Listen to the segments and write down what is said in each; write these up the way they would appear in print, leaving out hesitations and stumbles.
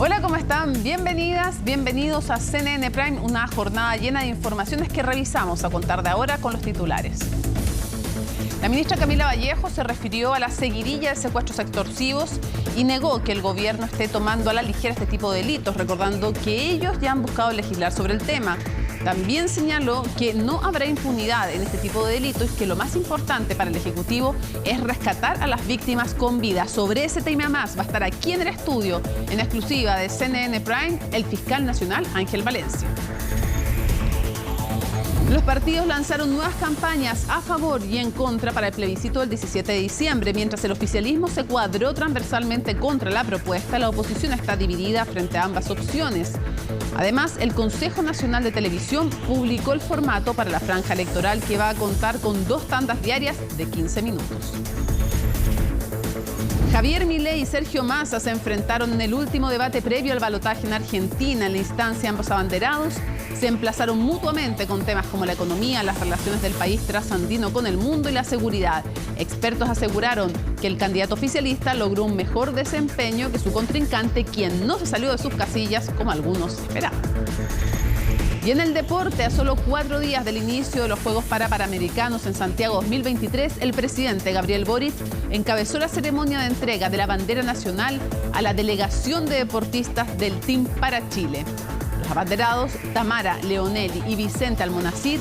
Hola, ¿cómo están? Bienvenidas, bienvenidos a CNN Prime, una jornada llena de informaciones que revisamos a contar de ahora con los titulares. La ministra Camila Vallejo se refirió a la seguidilla de secuestros extorsivos y negó que el gobierno esté tomando a la ligera este tipo de delitos, recordando que ellos ya han buscado legislar sobre el tema. También señaló que no habrá impunidad en este tipo de delitos y que lo más importante para el Ejecutivo es rescatar a las víctimas con vida. Sobre ese tema más va a estar aquí en el estudio, en exclusiva de CNN Prime, el fiscal nacional Ángel Valencia. Los partidos lanzaron nuevas campañas a favor y en contra para el plebiscito del 17 de diciembre. Mientras el oficialismo se cuadró transversalmente contra la propuesta, la oposición está dividida frente a ambas opciones. Además, el Consejo Nacional de Televisión publicó el formato para la franja electoral, que va a contar con 2 tandas diarias de 15 minutos. Javier Milei y Sergio Massa se enfrentaron en el último debate previo al balotaje en Argentina. En la instancia, ambos abanderados se emplazaron mutuamente con temas como la economía, las relaciones del país trasandino con el mundo y la seguridad. Expertos aseguraron que el candidato oficialista logró un mejor desempeño que su contrincante, quien no se salió de sus casillas como algunos esperaban. Y en el deporte, a solo 4 días del inicio de los Juegos Panamericanos en Santiago 2023, el presidente Gabriel Boric encabezó la ceremonia de entrega de la bandera nacional a la delegación de deportistas del Team para Chile. Los abanderados Tamara Leonelli y Vicente Almonacid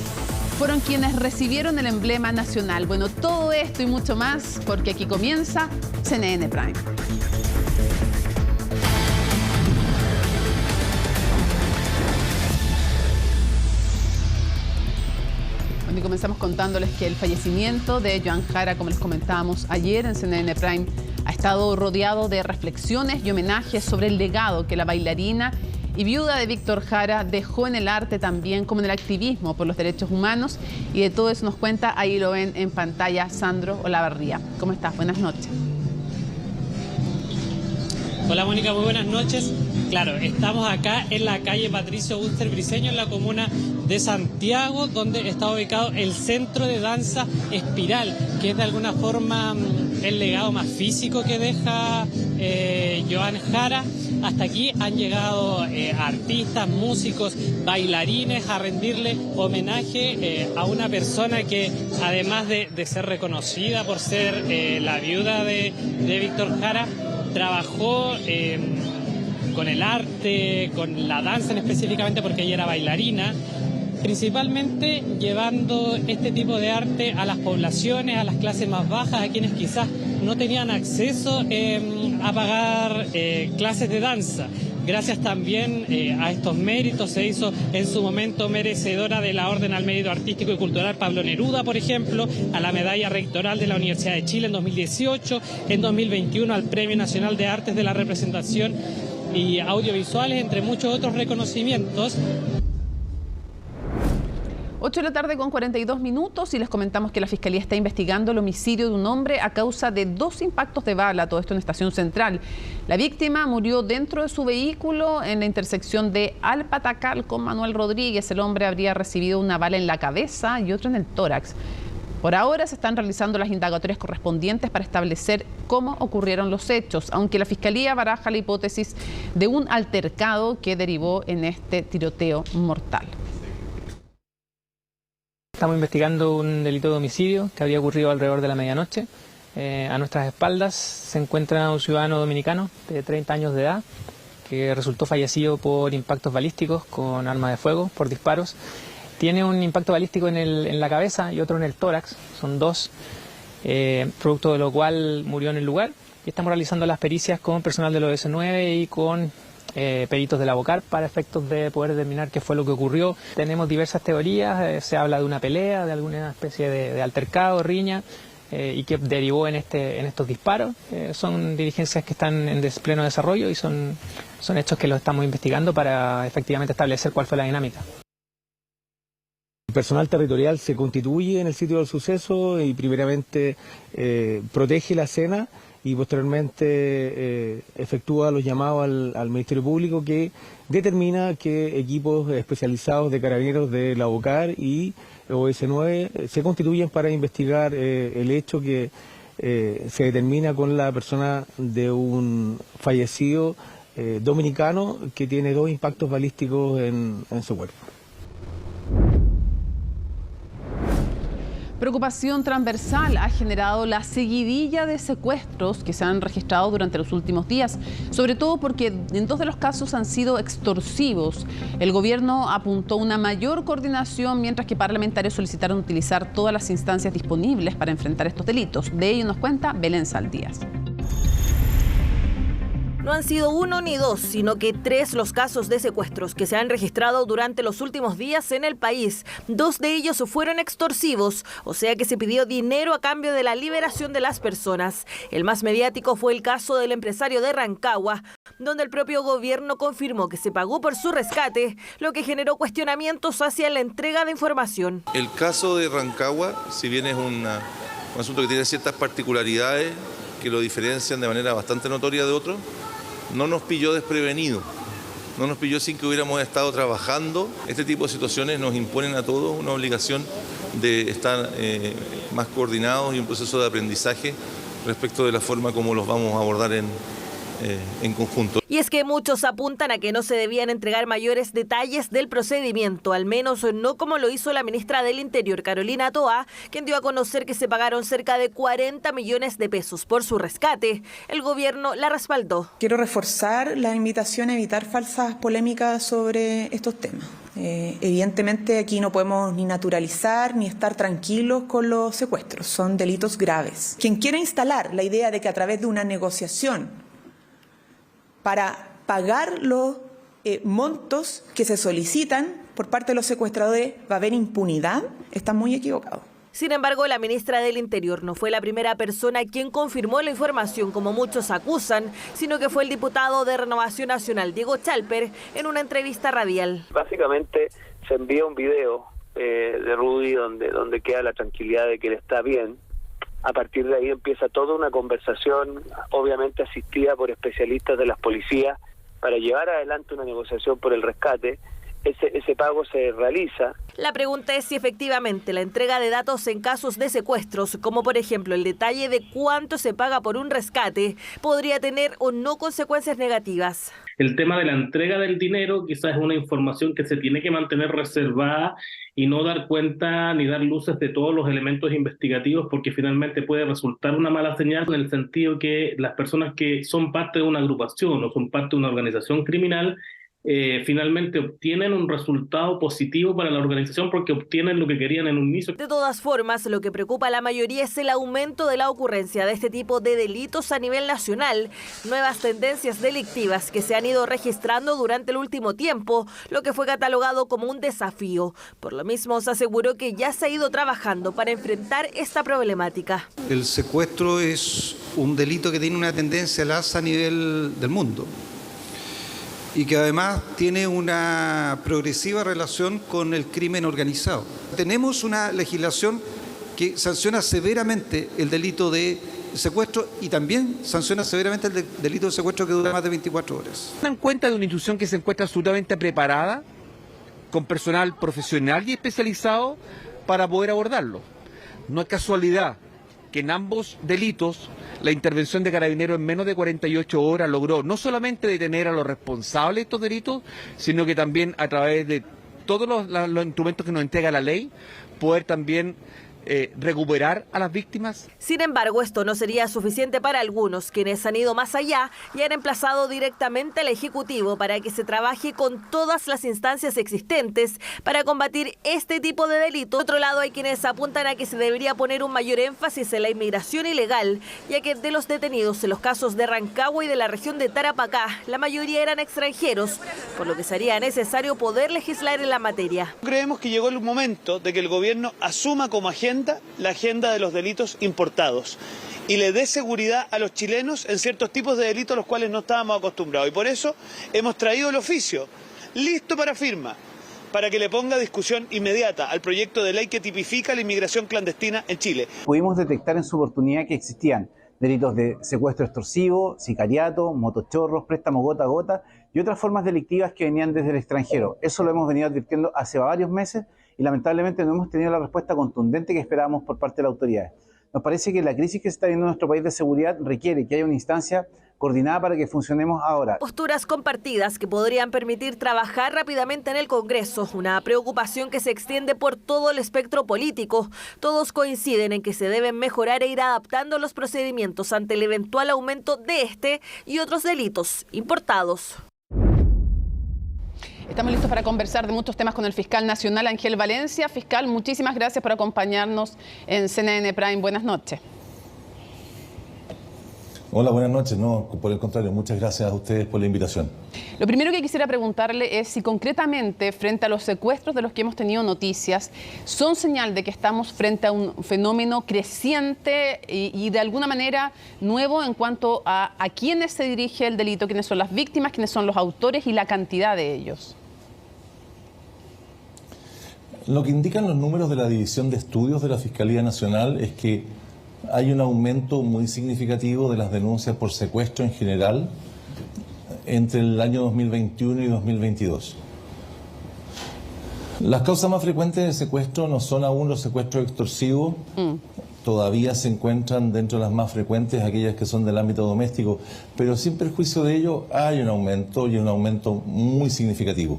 fueron quienes recibieron el emblema nacional. Bueno, todo esto y mucho más, porque aquí comienza CNN Prime. Y comenzamos contándoles que el fallecimiento de Joan Jara, como les comentábamos ayer en CNN Prime, ha estado rodeado de reflexiones y homenajes sobre el legado que la bailarina y viuda de Víctor Jara dejó en el arte también como en el activismo por los derechos humanos. Y de todo eso nos cuenta, ahí lo ven en pantalla, Sandro Olavarría. ¿Cómo estás? Buenas noches. Hola Mónica, muy buenas noches. Claro, estamos acá en la calle Patricio Bunster Briceño, en la comuna de Santiago, donde está ubicado el Centro de Danza Espiral, que es de alguna forma el legado más físico que deja Joan Jara. Hasta aquí han llegado artistas, músicos, bailarines a rendirle homenaje a una persona que, además de ser reconocida por ser la viuda de Víctor Jara, trabajó con el arte, con la danza específicamente, porque ella era bailarina, principalmente llevando este tipo de arte a las poblaciones, a las clases más bajas, a quienes quizás no tenían acceso a pagar clases de danza. Gracias también a estos méritos se hizo en su momento merecedora de la Orden al Mérito Artístico y Cultural Pablo Neruda, por ejemplo, a la Medalla Rectoral de la Universidad de Chile en 2018, en 2021 al Premio Nacional de Artes de la Representación y Audiovisuales, entre muchos otros reconocimientos. 8 de la tarde con 42 minutos y les comentamos que la Fiscalía está investigando el homicidio de un hombre a causa de 2 impactos de bala, todo esto en Estación Central. La víctima murió dentro de su vehículo en la intersección de Alpatacal con Manuel Rodríguez. El hombre habría recibido una bala en la cabeza y otra en el tórax. Por ahora se están realizando las indagatorias correspondientes para establecer cómo ocurrieron los hechos, aunque la Fiscalía baraja la hipótesis de un altercado que derivó en este tiroteo mortal. Estamos investigando un delito de homicidio que habría ocurrido alrededor de la medianoche. A nuestras espaldas se encuentra un ciudadano dominicano de 30 años de edad que resultó fallecido por impactos balísticos con arma de fuego, por disparos. Tiene un impacto balístico en la cabeza y otro en el tórax, son 2, producto de lo cual murió en el lugar. Y estamos realizando las pericias con personal del OS9 y con peritos de la BOCAR para efectos de poder determinar qué fue lo que ocurrió. Tenemos diversas teorías, se habla de una pelea, de alguna especie de altercado, riña, y que derivó en estos disparos. Son diligencias que están en pleno desarrollo y son hechos que los estamos investigando para efectivamente establecer cuál fue la dinámica. El personal territorial se constituye en el sitio del suceso y primeramente protege la escena y posteriormente efectúa los llamados al Ministerio Público, que determina que equipos especializados de carabineros de la BOCAR y OS9 se constituyen para investigar el hecho que se determina con la persona de un fallecido dominicano que tiene 2 impactos balísticos en su cuerpo. Preocupación transversal ha generado la seguidilla de secuestros que se han registrado durante los últimos días, sobre todo porque en 2 de los casos han sido extorsivos. El gobierno apuntó una mayor coordinación, mientras que parlamentarios solicitaron utilizar todas las instancias disponibles para enfrentar estos delitos. De ello nos cuenta Belén Saldías. No han sido 1 ni 2, sino que 3 los casos de secuestros que se han registrado durante los últimos días en el país. 2 de ellos fueron extorsivos, o sea que se pidió dinero a cambio de la liberación de las personas. El más mediático fue el caso del empresario de Rancagua, donde el propio gobierno confirmó que se pagó por su rescate, lo que generó cuestionamientos hacia la entrega de información. El caso de Rancagua, si bien es un asunto que tiene ciertas particularidades que lo diferencian de manera bastante notoria de otros, no nos pilló desprevenido, no nos pilló sin que hubiéramos estado trabajando. Este tipo de situaciones nos imponen a todos una obligación de estar más coordinados y un proceso de aprendizaje respecto de la forma como los vamos a abordar en conjunto. Y es que muchos apuntan a que no se debían entregar mayores detalles del procedimiento, al menos no como lo hizo la ministra del Interior, Carolina Toá, quien dio a conocer que se pagaron cerca de 40 millones de pesos por su rescate. El gobierno la respaldó. Quiero reforzar la invitación a evitar falsas polémicas sobre estos temas. Evidentemente aquí no podemos ni naturalizar ni estar tranquilos con los secuestros, son delitos graves. Quien quiera instalar la idea de que a través de una negociación para pagar los montos que se solicitan por parte de los secuestradores va a haber impunidad, está muy equivocado. Sin embargo, la ministra del Interior no fue la primera persona quien confirmó la información, como muchos acusan, sino que fue el diputado de Renovación Nacional, Diego Chalper, en una entrevista radial. Básicamente se envía un video de Rudy donde queda la tranquilidad de que él está bien. A partir de ahí empieza toda una conversación, obviamente asistida por especialistas de las policías, para llevar adelante una negociación por el rescate. Ese pago se realiza. La pregunta es si efectivamente la entrega de datos en casos de secuestros, como por ejemplo el detalle de cuánto se paga por un rescate, podría tener o no consecuencias negativas. El tema de la entrega del dinero quizás es una información que se tiene que mantener reservada y no dar cuenta ni dar luces de todos los elementos investigativos, porque finalmente puede resultar una mala señal en el sentido que las personas que son parte de una agrupación o son parte de una organización criminal finalmente obtienen un resultado positivo para la organización porque obtienen lo que querían en un inicio. De todas formas, lo que preocupa a la mayoría es el aumento de la ocurrencia de este tipo de delitos a nivel nacional, nuevas tendencias delictivas que se han ido registrando durante el último tiempo, lo que fue catalogado como un desafío. Por lo mismo, se aseguró que ya se ha ido trabajando para enfrentar esta problemática. El secuestro es un delito que tiene una tendencia al alza a nivel del mundo y que además tiene una progresiva relación con el crimen organizado. Tenemos una legislación que sanciona severamente el delito de secuestro y también sanciona severamente el delito de secuestro que dura más de 24 horas. Dan cuenta de una institución que se encuentra absolutamente preparada, con personal profesional y especializado para poder abordarlo. No es casualidad que en ambos delitos la intervención de Carabineros en menos de 48 horas logró no solamente detener a los responsables de estos delitos, sino que también a través de todos los instrumentos que nos entrega la ley, poder también recuperar a las víctimas. Sin embargo, esto no sería suficiente para algunos, quienes han ido más allá y han emplazado directamente al Ejecutivo para que se trabaje con todas las instancias existentes para combatir este tipo de delito. Por otro lado, hay quienes apuntan a que se debería poner un mayor énfasis en la inmigración ilegal, ya que de los detenidos en los casos de Rancagua y de la región de Tarapacá, la mayoría eran extranjeros, por lo que sería necesario poder legislar en la materia. Creemos que llegó el momento de que el gobierno asuma como agenda la agenda de los delitos importados y le dé seguridad a los chilenos en ciertos tipos de delitos a los cuales no estábamos acostumbrados. Y por eso hemos traído el oficio, listo para firma, para que le ponga discusión inmediata al proyecto de ley que tipifica la inmigración clandestina en Chile. Pudimos detectar en su oportunidad que existían delitos de secuestro extorsivo, sicariato, motochorros, préstamo gota a gota y otras formas delictivas que venían desde el extranjero. Eso lo hemos venido advirtiendo hace varios meses y lamentablemente no hemos tenido la respuesta contundente que esperábamos por parte de las autoridades. Nos parece que la crisis que se está viendo en nuestro país de seguridad requiere que haya una instancia coordinada para que funcionemos ahora. Posturas compartidas que podrían permitir trabajar rápidamente en el Congreso, una preocupación que se extiende por todo el espectro político. Todos coinciden en que se deben mejorar e ir adaptando los procedimientos ante el eventual aumento de este y otros delitos importados. Estamos listos para conversar de muchos temas con el fiscal nacional Ángel Valencia. Fiscal, muchísimas gracias por acompañarnos en CNN Prime. Buenas noches. Hola, buenas noches. No, por el contrario, muchas gracias a ustedes por la invitación. Lo primero que quisiera preguntarle es si concretamente, frente a los secuestros de los que hemos tenido noticias, son señal de que estamos frente a un fenómeno creciente y de alguna manera nuevo en cuanto a quiénes se dirige el delito, quiénes son las víctimas, quiénes son los autores y la cantidad de ellos. Lo que indican los números de la División de Estudios de la Fiscalía Nacional es que hay un aumento muy significativo de las denuncias por secuestro en general entre el año 2021 y 2022. Las causas más frecuentes de secuestro no son aún los secuestros extorsivos, todavía se encuentran dentro de las más frecuentes aquellas que son del ámbito doméstico, pero sin perjuicio de ello hay un aumento y un aumento muy significativo.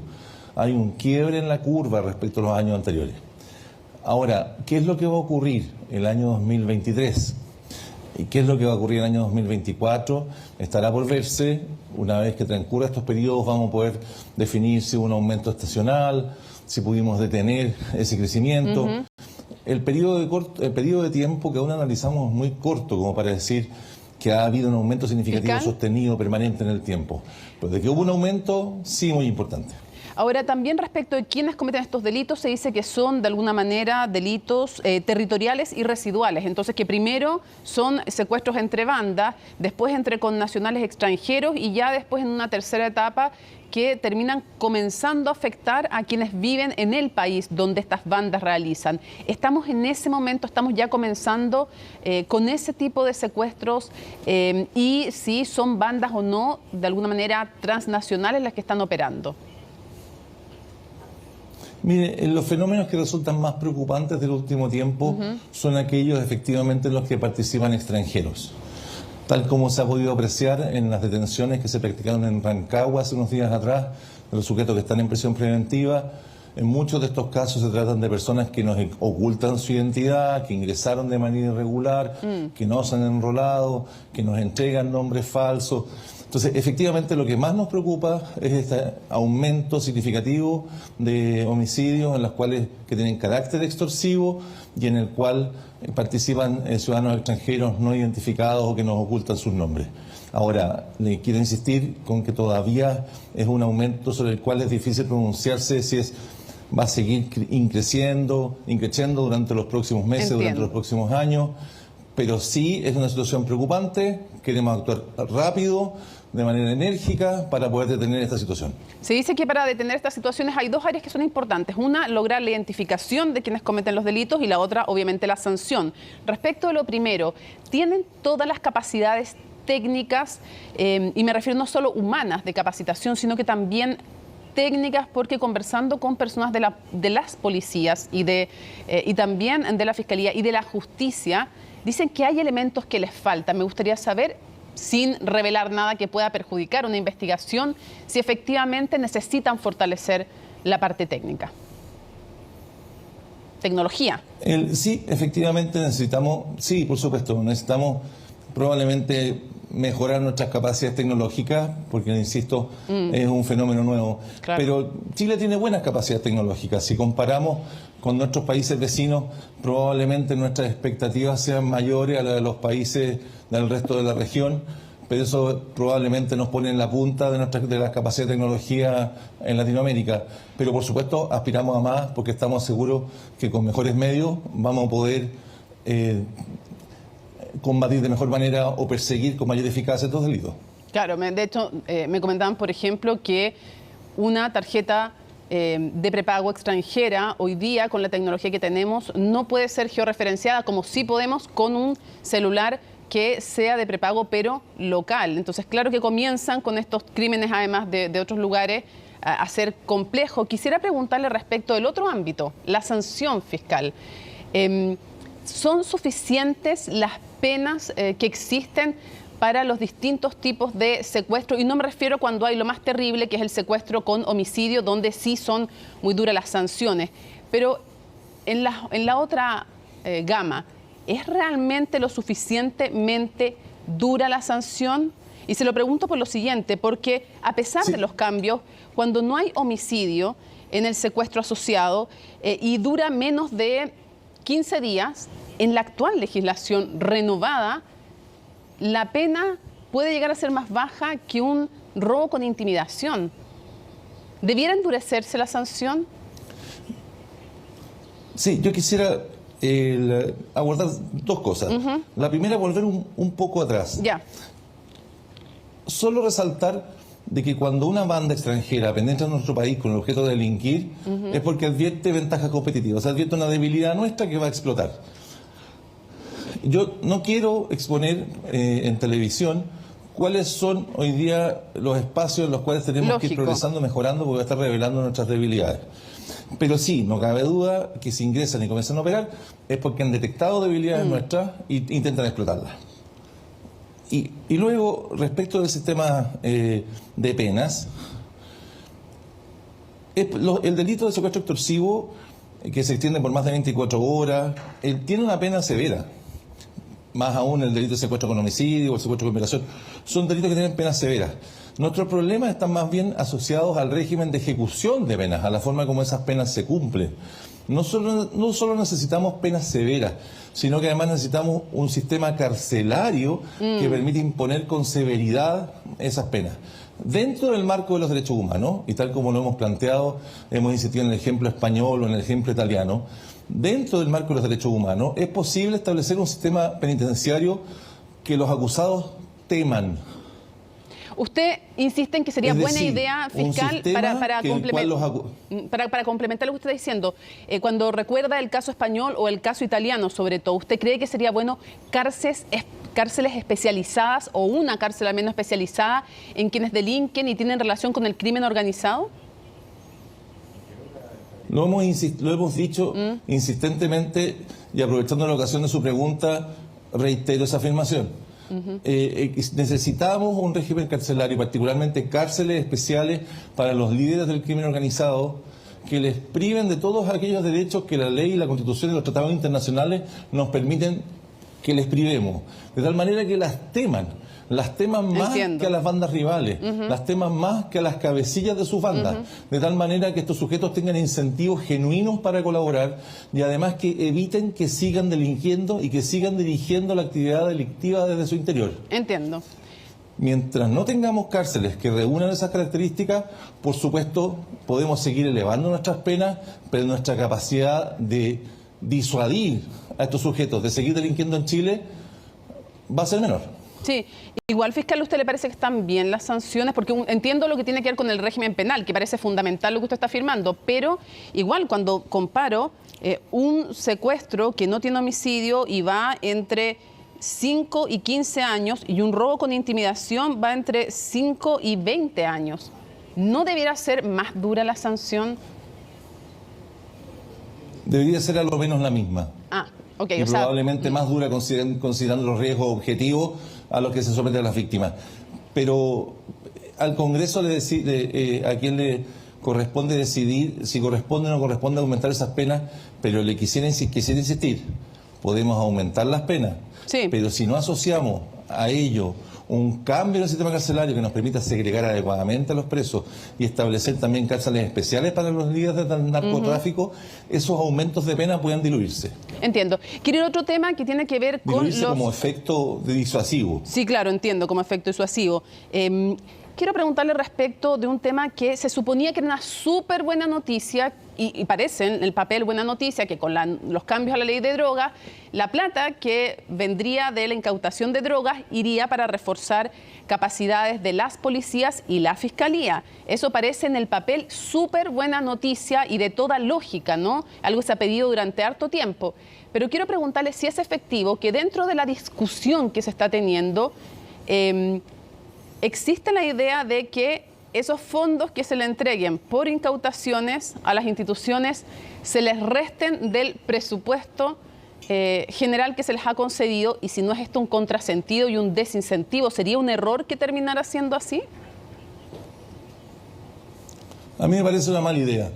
Hay un quiebre en la curva respecto a los años anteriores. Ahora, ¿qué es lo que va a ocurrir el año 2023? ¿Y qué es lo que va a ocurrir el año 2024? Estará por verse. Una vez que transcurra estos periodos vamos a poder definir si hubo un aumento estacional, si pudimos detener ese crecimiento. El periodo de tiempo que aún analizamos es muy corto como para decir que ha habido un aumento significativo sostenido permanente en el tiempo. Pero de que hubo un aumento, sí, muy importante. Ahora, también respecto de quienes cometen estos delitos, se dice que son de alguna manera delitos territoriales y residuales. Entonces, que primero son secuestros entre bandas, después entre connacionales extranjeros y ya después en una tercera etapa que terminan comenzando a afectar a quienes viven en el país donde estas bandas realizan. ¿Estamos en ese momento, estamos ya comenzando con ese tipo de secuestros y si son bandas o no, de alguna manera transnacionales las que están operando? Mire, los fenómenos que resultan más preocupantes del último tiempo son aquellos efectivamente en los que participan extranjeros. Tal como se ha podido apreciar en las detenciones que se practicaron en Rancagua hace unos días atrás, de los sujetos que están en prisión preventiva, en muchos de estos casos se tratan de personas que nos ocultan su identidad, que ingresaron de manera irregular, que no se han enrolado, que nos entregan nombres falsos. Entonces, efectivamente, lo que más nos preocupa es este aumento significativo de homicidios en los cuales que tienen carácter extorsivo y en el cual participan ciudadanos extranjeros no identificados o que nos ocultan sus nombres. Ahora, le quiero insistir con que todavía es un aumento sobre el cual es difícil pronunciarse si va a seguir increciendo durante los próximos meses, durante los próximos años, pero sí es una situación preocupante, queremos actuar rápido, de manera enérgica para poder detener esta situación. Se dice que para detener estas situaciones hay dos áreas que son importantes. Una, lograr la identificación de quienes cometen los delitos y la otra, obviamente, la sanción. Respecto a lo primero, ¿tienen todas las capacidades técnicas, y me refiero no solo humanas de capacitación, sino que también técnicas, porque conversando con personas de las policías y también de la Fiscalía y de la Justicia, dicen que hay elementos que les faltan? Me gustaría saber, sin revelar nada que pueda perjudicar una investigación, si efectivamente necesitan fortalecer la parte técnica. Tecnología. Sí, efectivamente necesitamos, sí, por supuesto, necesitamos probablemente mejorar nuestras capacidades tecnológicas, porque, insisto, es un fenómeno nuevo. Claro. Pero Chile tiene buenas capacidades tecnológicas. Si comparamos con nuestros países vecinos, probablemente nuestras expectativas sean mayores a las de los países del resto de la región, pero eso probablemente nos pone en la punta de las capacidades de tecnología en Latinoamérica. Pero, por supuesto, aspiramos a más porque estamos seguros que con mejores medios vamos a poder combatir de mejor manera o perseguir con mayor eficacia estos delitos. Claro, de hecho, me comentaban, por ejemplo, que una tarjeta de prepago extranjera hoy día, con la tecnología que tenemos, no puede ser georreferenciada como sí podemos con un celular que sea de prepago pero local. Entonces, claro que comienzan con estos crímenes, además de otros lugares, a ser complejo. Quisiera preguntarle respecto del otro ámbito, la sanción fiscal. ¿son suficientes las penas que existen para los distintos tipos de secuestro? Y no me refiero cuando hay lo más terrible, que es el secuestro con homicidio, donde sí son muy duras las sanciones. Pero en la otra gama, ¿es realmente lo suficientemente dura la sanción? Y se lo pregunto por lo siguiente, porque a pesar de los cambios, cuando no hay homicidio en el secuestro asociado y dura menos de 15 días, en la actual legislación renovada, la pena puede llegar a ser más baja que un robo con intimidación. ¿Debiera endurecerse la sanción? Sí, yo quisiera abordar dos cosas. La primera, volver un poco atrás. Ya. Solo resaltar de que cuando una banda extranjera penetra en nuestro país con el objeto de delinquir, es porque advierte ventaja competitiva, o sea, advierte una debilidad nuestra que va a explotar. Yo no quiero exponer en televisión cuáles son hoy día los espacios en los cuales tenemos que ir progresando, mejorando, porque va a estar revelando nuestras debilidades. Pero sí, no cabe duda que si ingresan y comienzan a operar es porque han detectado debilidades nuestras e intentan explotarlas. Y luego, respecto del sistema de penas, el delito de secuestro extorsivo, que se extiende por más de 24 horas, tiene una pena severa. Más aún el delito de secuestro con homicidio o el secuestro con violación, son delitos que tienen penas severas. Nuestros problemas están más bien asociados al régimen de ejecución de penas, a la forma como esas penas se cumplen. No solo necesitamos penas severas, sino que además necesitamos un sistema carcelario que permite imponer con severidad esas penas. Dentro del marco de los derechos humanos, y tal como lo hemos planteado, hemos insistido en el ejemplo español o en el ejemplo italiano, dentro del marco de los derechos humanos es posible establecer un sistema penitenciario que los acusados teman. Usted insiste en que sería buena idea fiscal para complementar lo que usted está diciendo. Cuando recuerda el caso español o el caso italiano, sobre todo, ¿usted cree que sería bueno cárceles especializadas o una cárcel al menos especializada en quienes delinquen y tienen relación con el crimen organizado? Lo hemos dicho insistentemente, y aprovechando la ocasión de su pregunta, reitero esa afirmación. Necesitamos un régimen carcelario, particularmente cárceles especiales para los líderes del crimen organizado, que les priven de todos aquellos derechos que la ley, la Constitución y los tratados internacionales nos permiten que les privemos, de tal manera que las teman más que a las bandas rivales, las teman más que a las cabecillas de sus bandas, de tal manera que estos sujetos tengan incentivos genuinos para colaborar y además que eviten que sigan delinquiendo y que sigan dirigiendo la actividad delictiva desde su interior. Entiendo. Mientras no tengamos cárceles que reúnan esas características, por supuesto, podemos seguir elevando nuestras penas, pero nuestra capacidad de disuadir a estos sujetos de seguir delinquiendo en Chile va a ser menor. Sí, igual, fiscal, ¿a usted le parece que están bien las sanciones? Porque entiendo lo que tiene que ver con el régimen penal, que parece fundamental lo que usted está afirmando, pero igual cuando comparo un secuestro que no tiene homicidio y va entre 5 y 15 años y un robo con intimidación va entre 5 y 20 años, ¿no debiera ser más dura la sanción? Debería ser a lo menos la misma. Okay, y probablemente más dura considerando los riesgos objetivos a los que se someten las víctimas. Pero al Congreso a quien le corresponde decidir si corresponde o no corresponde aumentar esas penas, pero le quisiera insistir, podemos aumentar las penas, pero si no asociamos a ello un cambio en el sistema carcelario que nos permita segregar adecuadamente a los presos y establecer también cárceles especiales para los líderes del narcotráfico, esos aumentos de pena pueden diluirse. Entiendo. Quiero ir a otro tema que tiene que ver con diluirse como efecto disuasivo. Sí, claro, entiendo, como efecto disuasivo. Quiero preguntarle respecto de un tema que se suponía que era una súper buena noticia y parece en el papel buena noticia, que con los cambios a la ley de drogas, la plata que vendría de la incautación de drogas iría para reforzar capacidades de las policías y la fiscalía. Eso parece en el papel súper buena noticia y de toda lógica, ¿no? Algo que se ha pedido durante harto tiempo. Pero quiero preguntarle si es efectivo que dentro de la discusión que se está teniendo, existe la idea de que esos fondos que se le entreguen por incautaciones a las instituciones se les resten del presupuesto general que se les ha concedido, y si no es esto un contrasentido y un desincentivo, ¿sería un error que terminara siendo así? A mí me parece una mala idea,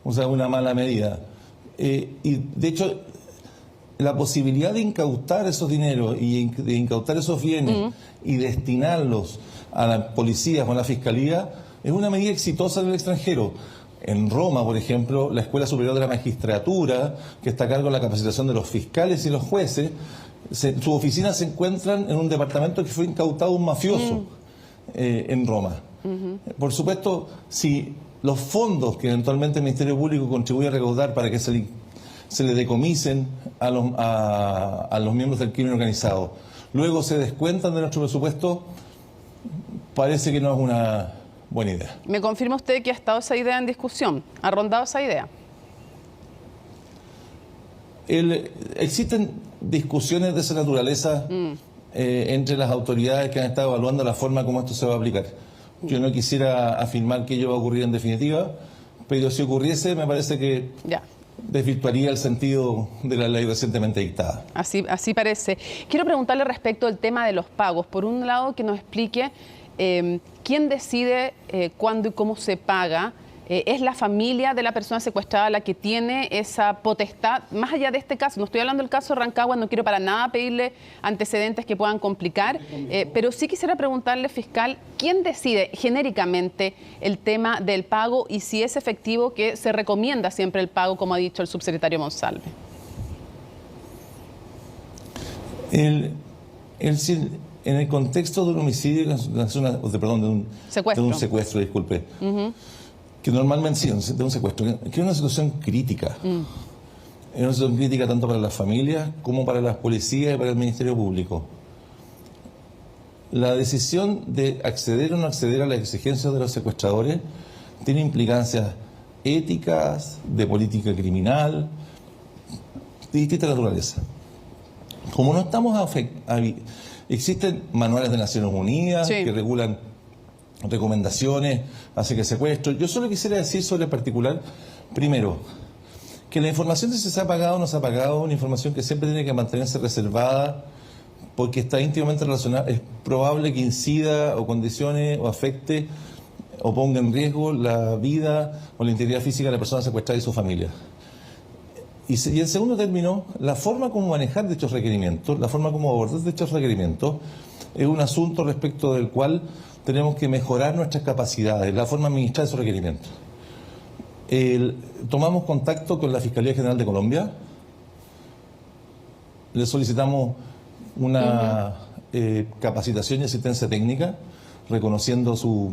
o sea, una mala medida. Y de hecho, la posibilidad de incautar esos dineros y de incautar esos bienes y destinarlos a las policías o a la fiscalía es una medida exitosa en el extranjero. En Roma, por ejemplo, la Escuela Superior de la Magistratura, que está a cargo de la capacitación de los fiscales y los jueces, sus oficinas se encuentran en un departamento que fue incautado un mafioso en Roma. Por supuesto, si los fondos que eventualmente el Ministerio Público contribuye a recaudar para que se le decomisen a los miembros del crimen organizado, luego se descuentan de nuestro presupuesto, parece que no es una buena idea. ¿Me confirma usted que ha estado esa idea en discusión? ¿Ha rondado esa idea? Existen discusiones de esa naturaleza entre las autoridades que han estado evaluando la forma como esto se va a aplicar. Yo no quisiera afirmar que ello va a ocurrir en definitiva, pero si ocurriese me parece que desvirtuaría el sentido de la ley recientemente dictada. Así parece. Quiero preguntarle respecto al tema de los pagos. Por un lado, que nos explique quién decide cuándo y cómo se paga. ¿Es la familia de la persona secuestrada la que tiene esa potestad? Más allá de este caso, no estoy hablando del caso de Rancagua, no quiero para nada pedirle antecedentes que puedan complicar, pero sí quisiera preguntarle, fiscal, ¿quién decide genéricamente el tema del pago y si es efectivo que se recomienda siempre el pago, como ha dicho el subsecretario Monsalve? En el contexto de un homicidio, de un secuestro, disculpe, que normalmente sí, de un secuestro, que es una situación crítica. Es una situación crítica tanto para las familias como para las policías y para el Ministerio Público. La decisión de acceder o no acceder a las exigencias de los secuestradores tiene implicancias éticas, de política criminal, de distinta naturaleza. Como no estamos existen manuales de Naciones Unidas que regulan recomendaciones acerca de secuestro. Yo solo quisiera decir sobre el particular, primero, que la información de si se ha pagado o no se ha pagado es una información que siempre tiene que mantenerse reservada porque está íntimamente relacionada, es probable que incida o condicione o afecte o ponga en riesgo la vida o la integridad física de la persona secuestrada y su familia. Y en segundo término, la forma como manejar dichos requerimientos, la forma como abordar dichos requerimientos es un asunto respecto del cual tenemos que mejorar nuestras capacidades, la forma de administrar esos requerimientos. Tomamos contacto con la Fiscalía General de Colombia, le solicitamos una capacitación y asistencia técnica, reconociendo su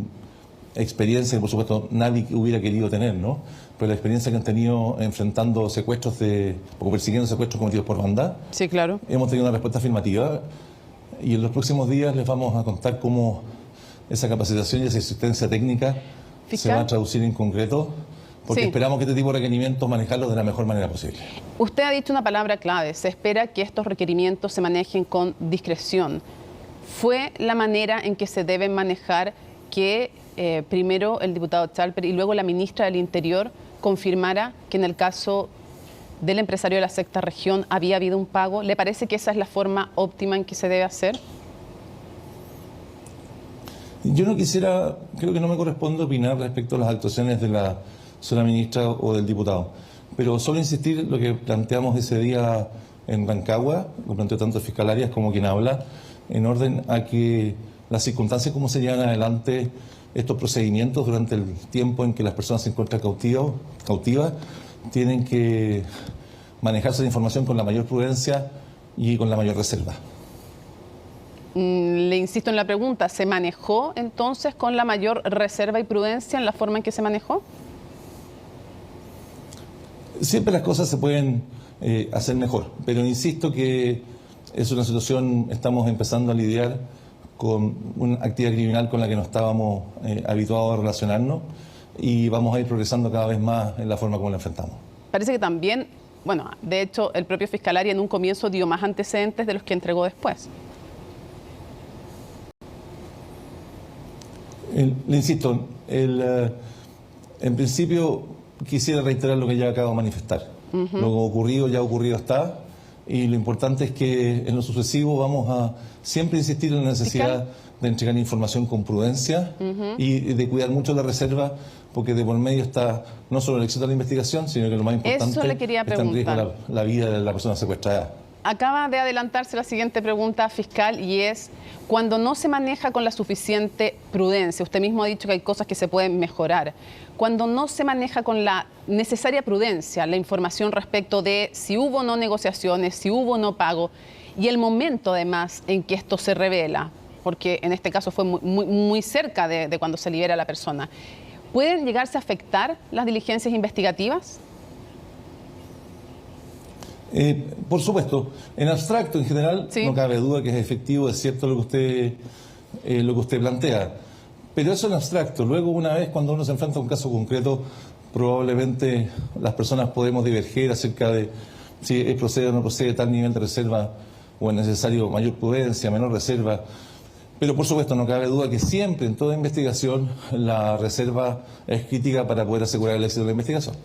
experiencia, que por supuesto nadie hubiera querido tener, ¿no? Pero la experiencia que han tenido enfrentando secuestros o persiguiendo secuestros cometidos por banda. Sí, claro. Hemos tenido una respuesta afirmativa y en los próximos días les vamos a contar cómo esa capacitación y esa asistencia técnica se va a traducir en concreto, porque esperamos que este tipo de requerimientos manejarlos de la mejor manera posible. Usted ha dicho una palabra clave, se espera que estos requerimientos se manejen con discreción. ¿Fue la manera en que se deben manejar que primero el diputado Chalper y luego la ministra del Interior confirmara que en el caso del empresario de la sexta región había habido un pago? ¿Le parece que esa es la forma óptima en que se debe hacer? Yo no quisiera, creo que no me corresponde opinar respecto a las actuaciones de la señora ministra o del diputado, pero solo insistir lo que planteamos ese día en Rancagua, lo planteó tanto el fiscal Arias como quien habla, en orden a que las circunstancias como se llevan adelante estos procedimientos durante el tiempo en que las personas se encuentran cautivas, tienen que manejarse la información con la mayor prudencia y con la mayor reserva. Le insisto en la pregunta, ¿se manejó entonces con la mayor reserva y prudencia en la forma en que se manejó? Siempre las cosas se pueden hacer mejor, pero insisto que es una situación, estamos empezando a lidiar con una actividad criminal con la que no estábamos habituados a relacionarnos y vamos a ir progresando cada vez más en la forma como la enfrentamos. Parece que también, bueno, de hecho el propio fiscal Arias en un comienzo dio más antecedentes de los que entregó después. Le insisto, en principio quisiera reiterar lo que ya acabo de manifestar. Lo ocurrido ya ocurrido está. y lo importante es que en lo sucesivo vamos a siempre insistir en la necesidad de entregar información con prudencia y de cuidar mucho la reserva, porque de por medio está no solo el éxito de la investigación, sino que lo más importante Eso le quería está en riesgo preguntar. la vida de la persona secuestrada. Acaba de adelantarse la siguiente pregunta, fiscal, y es, cuando no se maneja con la suficiente prudencia, usted mismo ha dicho que hay cosas que se pueden mejorar, cuando no se maneja con la necesaria prudencia la información respecto de si hubo o no negociaciones, si hubo o no pago, y el momento además en que esto se revela, porque en este caso fue muy cerca de cuando se libera a la persona, ¿pueden llegarse a afectar las diligencias investigativas? Por supuesto, en abstracto, en general, no cabe duda que es efectivo, es cierto lo que usted plantea. Pero eso en abstracto. Luego, una vez cuando uno se enfrenta a un caso concreto, probablemente las personas podemos diverger acerca de si procede o no procede tal nivel de reserva o es necesario mayor prudencia, menor reserva. Pero por supuesto no cabe duda que siempre en toda investigación la reserva es crítica para poder asegurar el éxito de la investigación.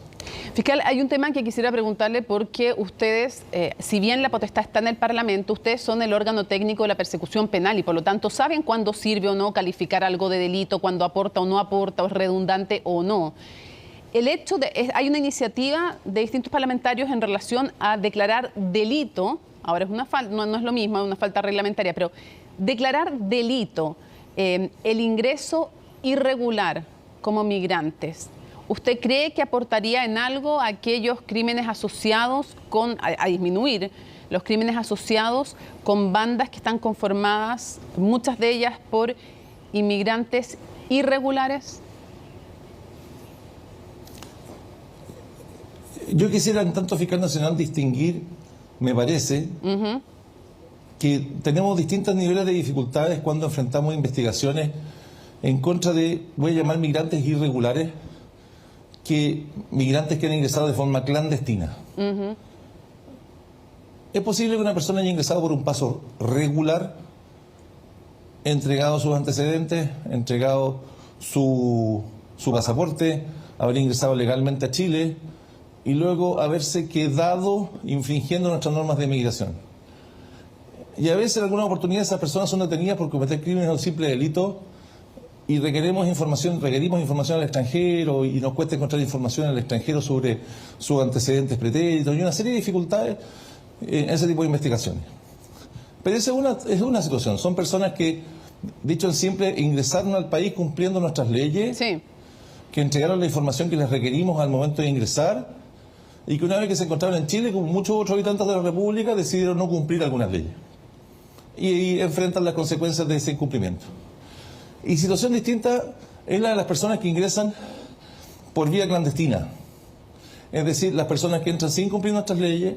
Fiscal, hay un tema que quisiera preguntarle porque ustedes, si bien la potestad está en el Parlamento, ustedes son el órgano técnico de la persecución penal y por lo tanto saben cuándo sirve o no calificar algo de delito, cuándo aporta o no aporta, o es redundante o no. El hecho de, hay una iniciativa de distintos parlamentarios en relación a declarar delito, ahora es una falta, no es lo mismo, es una falta reglamentaria, pero declarar delito el ingreso irregular como migrantes. ¿Usted cree que aportaría en algo a aquellos crímenes asociados a disminuir los crímenes asociados con bandas que están conformadas, muchas de ellas por inmigrantes irregulares? Yo quisiera, en tanto fiscal nacional, distinguir, me parece, que tenemos distintos niveles de dificultades cuando enfrentamos investigaciones en contra de, voy a llamar migrantes irregulares, que migrantes que han ingresado de forma clandestina. Es posible que una persona haya ingresado por un paso regular, entregado sus antecedentes, entregado su pasaporte, haber ingresado legalmente a Chile y luego haberse quedado infringiendo nuestras normas de migración. Y a veces en algunas oportunidades esas personas son detenidas por cometer crímenes o simple delito y requerimos información al extranjero y nos cuesta encontrar información al extranjero sobre sus antecedentes pretéritos y una serie de dificultades en ese tipo de investigaciones. Pero esa es una situación. Son personas que, dicho en simple, ingresaron al país cumpliendo nuestras leyes, que entregaron la información que les requerimos al momento de ingresar y que una vez que se encontraron en Chile, como muchos otros habitantes de la República, decidieron no cumplir algunas leyes y enfrentan las consecuencias de ese incumplimiento. Y situación distinta es la de las personas que ingresan por vía clandestina. Es decir, las personas que entran sin cumplir nuestras leyes,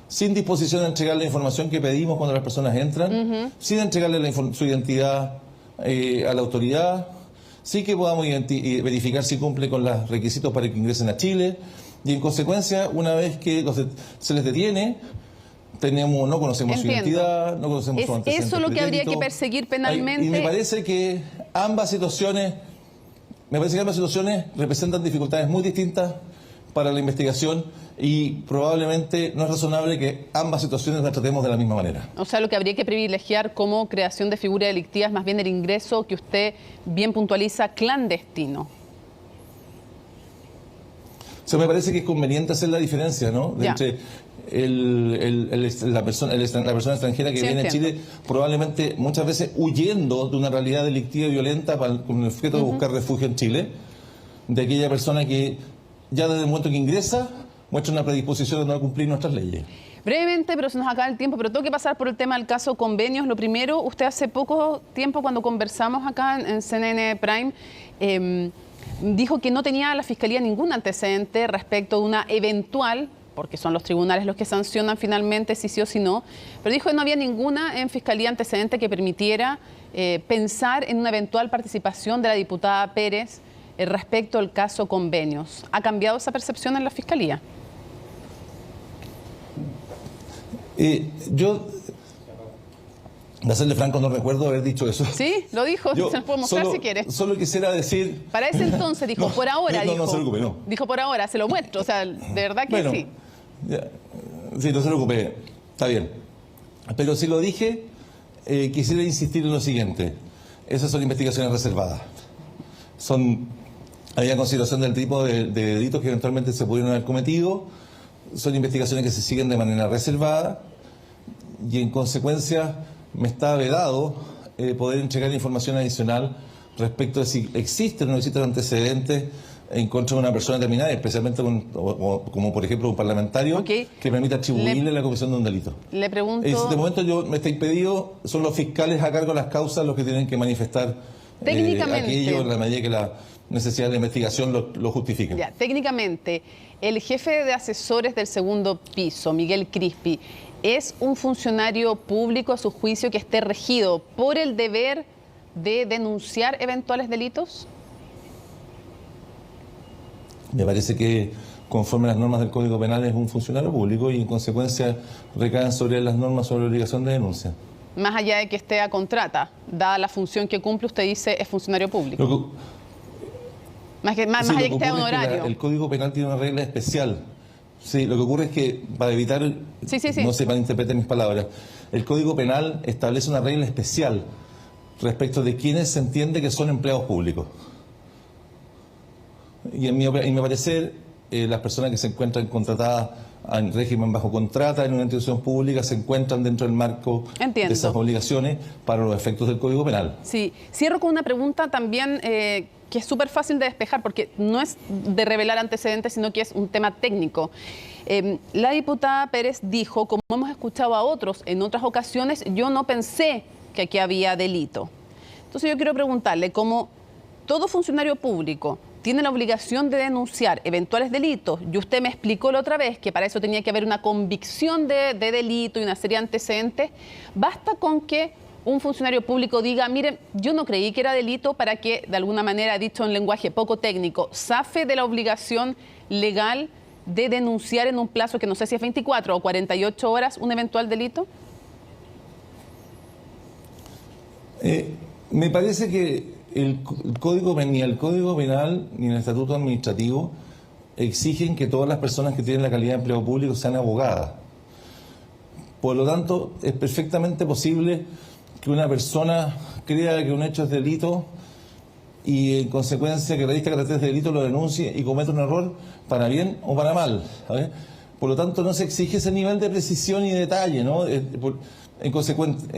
sin disposición de entregar la información que pedimos cuando las personas entran, sin entregarle su identidad a la autoridad, sin que podamos verificar si cumple con los requisitos para que ingresen a Chile. Y en consecuencia, una vez que se les detiene, no conocemos su identidad, no conocemos su antecedentes. ¿Eso es lo que habría que perseguir penalmente? Y me parece que ambas situaciones representan dificultades muy distintas para la investigación y probablemente no es razonable que ambas situaciones las tratemos de la misma manera. O sea, lo que habría que privilegiar como creación de figura delictiva es más bien el ingreso que usted bien puntualiza clandestino. O sea, me parece que es conveniente hacer la diferencia, ¿no? Entre la persona extranjera que viene a Chile probablemente muchas veces huyendo de una realidad delictiva y violenta con el objeto de buscar refugio en Chile, de aquella persona que ya desde el momento que ingresa muestra una predisposición a no cumplir nuestras leyes. Brevemente, pero se nos acaba el tiempo, pero tengo que pasar por el tema del caso Convenios. Lo primero, usted hace poco tiempo cuando conversamos acá en CNN Prime, dijo que no tenía la Fiscalía ningún antecedente respecto de una eventual, porque son los tribunales los que sancionan finalmente si sí o si no, pero dijo que no había ninguna en Fiscalía antecedente que permitiera pensar en una eventual participación de la diputada Pérez respecto al caso Convenios. ¿Ha cambiado esa percepción en la Fiscalía? Yo, de serle franco, no recuerdo haber dicho eso. Sí, lo dijo, se lo puedo mostrar si quiere. Solo quisiera decir... Para ese entonces dijo, por ahora, no se preocupe, dijo por ahora, se lo muestro, o sea, de verdad que sí. Sí, no se preocupe. Está bien. Pero si lo dije, quisiera insistir en lo siguiente. Esas son investigaciones reservadas. Había consideración del tipo de delitos que eventualmente se pudieron haber cometido. Son investigaciones que se siguen de manera reservada y en consecuencia me está vedado poder entregar información adicional respecto de si existen o no existen antecedentes en contra de una persona determinada, especialmente como por ejemplo un parlamentario que permita atribuirle la comisión de un delito. Le pregunto... De momento me está impedido, son los fiscales a cargo de las causas los que tienen que manifestar aquello en la medida que la necesidad de investigación lo justifiquen. Ya, técnicamente, el jefe de asesores del segundo piso, Miguel Crispi, ¿es un funcionario público a su juicio que esté regido por el deber de denunciar eventuales delitos? Me parece que conforme a las normas del Código Penal es un funcionario público y en consecuencia recaen sobre él las normas sobre la obligación de denuncia. Más allá de que esté a contrata, dada la función que cumple, usted dice es funcionario público. Más allá de que esté a honorario. El Código Penal tiene una regla especial. Sí, lo que ocurre es que, para evitar, no se malinterpreten mis palabras, el Código Penal establece una regla especial respecto de quienes se entiende que son empleados públicos. Y en mi parecer, las personas que se encuentran contratadas en régimen bajo contrata en una institución pública se encuentran dentro del marco de esas obligaciones para los efectos del Código Penal. Sí, cierro con una pregunta también que es súper fácil de despejar porque no es de revelar antecedentes, sino que es un tema técnico. La diputada Pérez dijo, como hemos escuchado a otros en otras ocasiones, yo no pensé que aquí había delito. Entonces yo quiero preguntarle, como todo funcionario público tiene la obligación de denunciar eventuales delitos, y usted me explicó la otra vez que para eso tenía que haber una convicción de delito y una serie de antecedentes, ¿basta con que un funcionario público diga, miren, yo no creí que era delito para que, de alguna manera, dicho en lenguaje poco técnico, zafe de la obligación legal de denunciar en un plazo que no sé si es 24 o 48 horas un eventual delito? Me parece que ni el Código Penal ni el Estatuto Administrativo exigen que todas las personas que tienen la calidad de empleo público sean abogadas. Por lo tanto, es perfectamente posible que una persona crea que un hecho es delito y en consecuencia que revista caracteres de delito lo denuncie y cometa un error para bien o para mal, ¿sabes? Por lo tanto, no se exige ese nivel de precisión y detalle, ¿no? En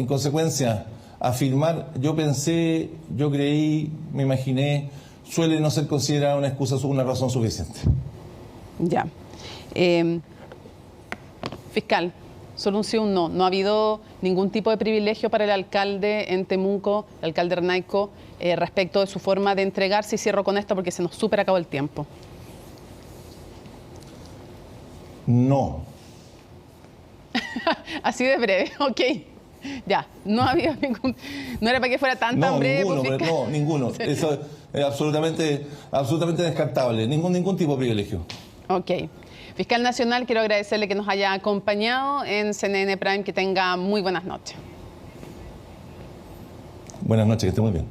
consecuencia, afirmar yo pensé, yo creí, me imaginé, suele no ser considerada una excusa o una razón suficiente. Ya. Fiscal, solo un sí o un no. No ha habido ningún tipo de privilegio para el alcalde en Temuco, el alcalde Renaico, respecto de su forma de entregarse. Y cierro con esto porque se nos súper acabó el tiempo. No. Así de breve, ok. Ya, no ha habido ningún... No era para que fuera tan breve. No, ninguno. Eso es absolutamente descartable. Ningún tipo de privilegio. Ok. Fiscal Nacional, quiero agradecerle que nos haya acompañado en CNN Prime. Que tenga muy buenas noches. Buenas noches, que esté muy bien.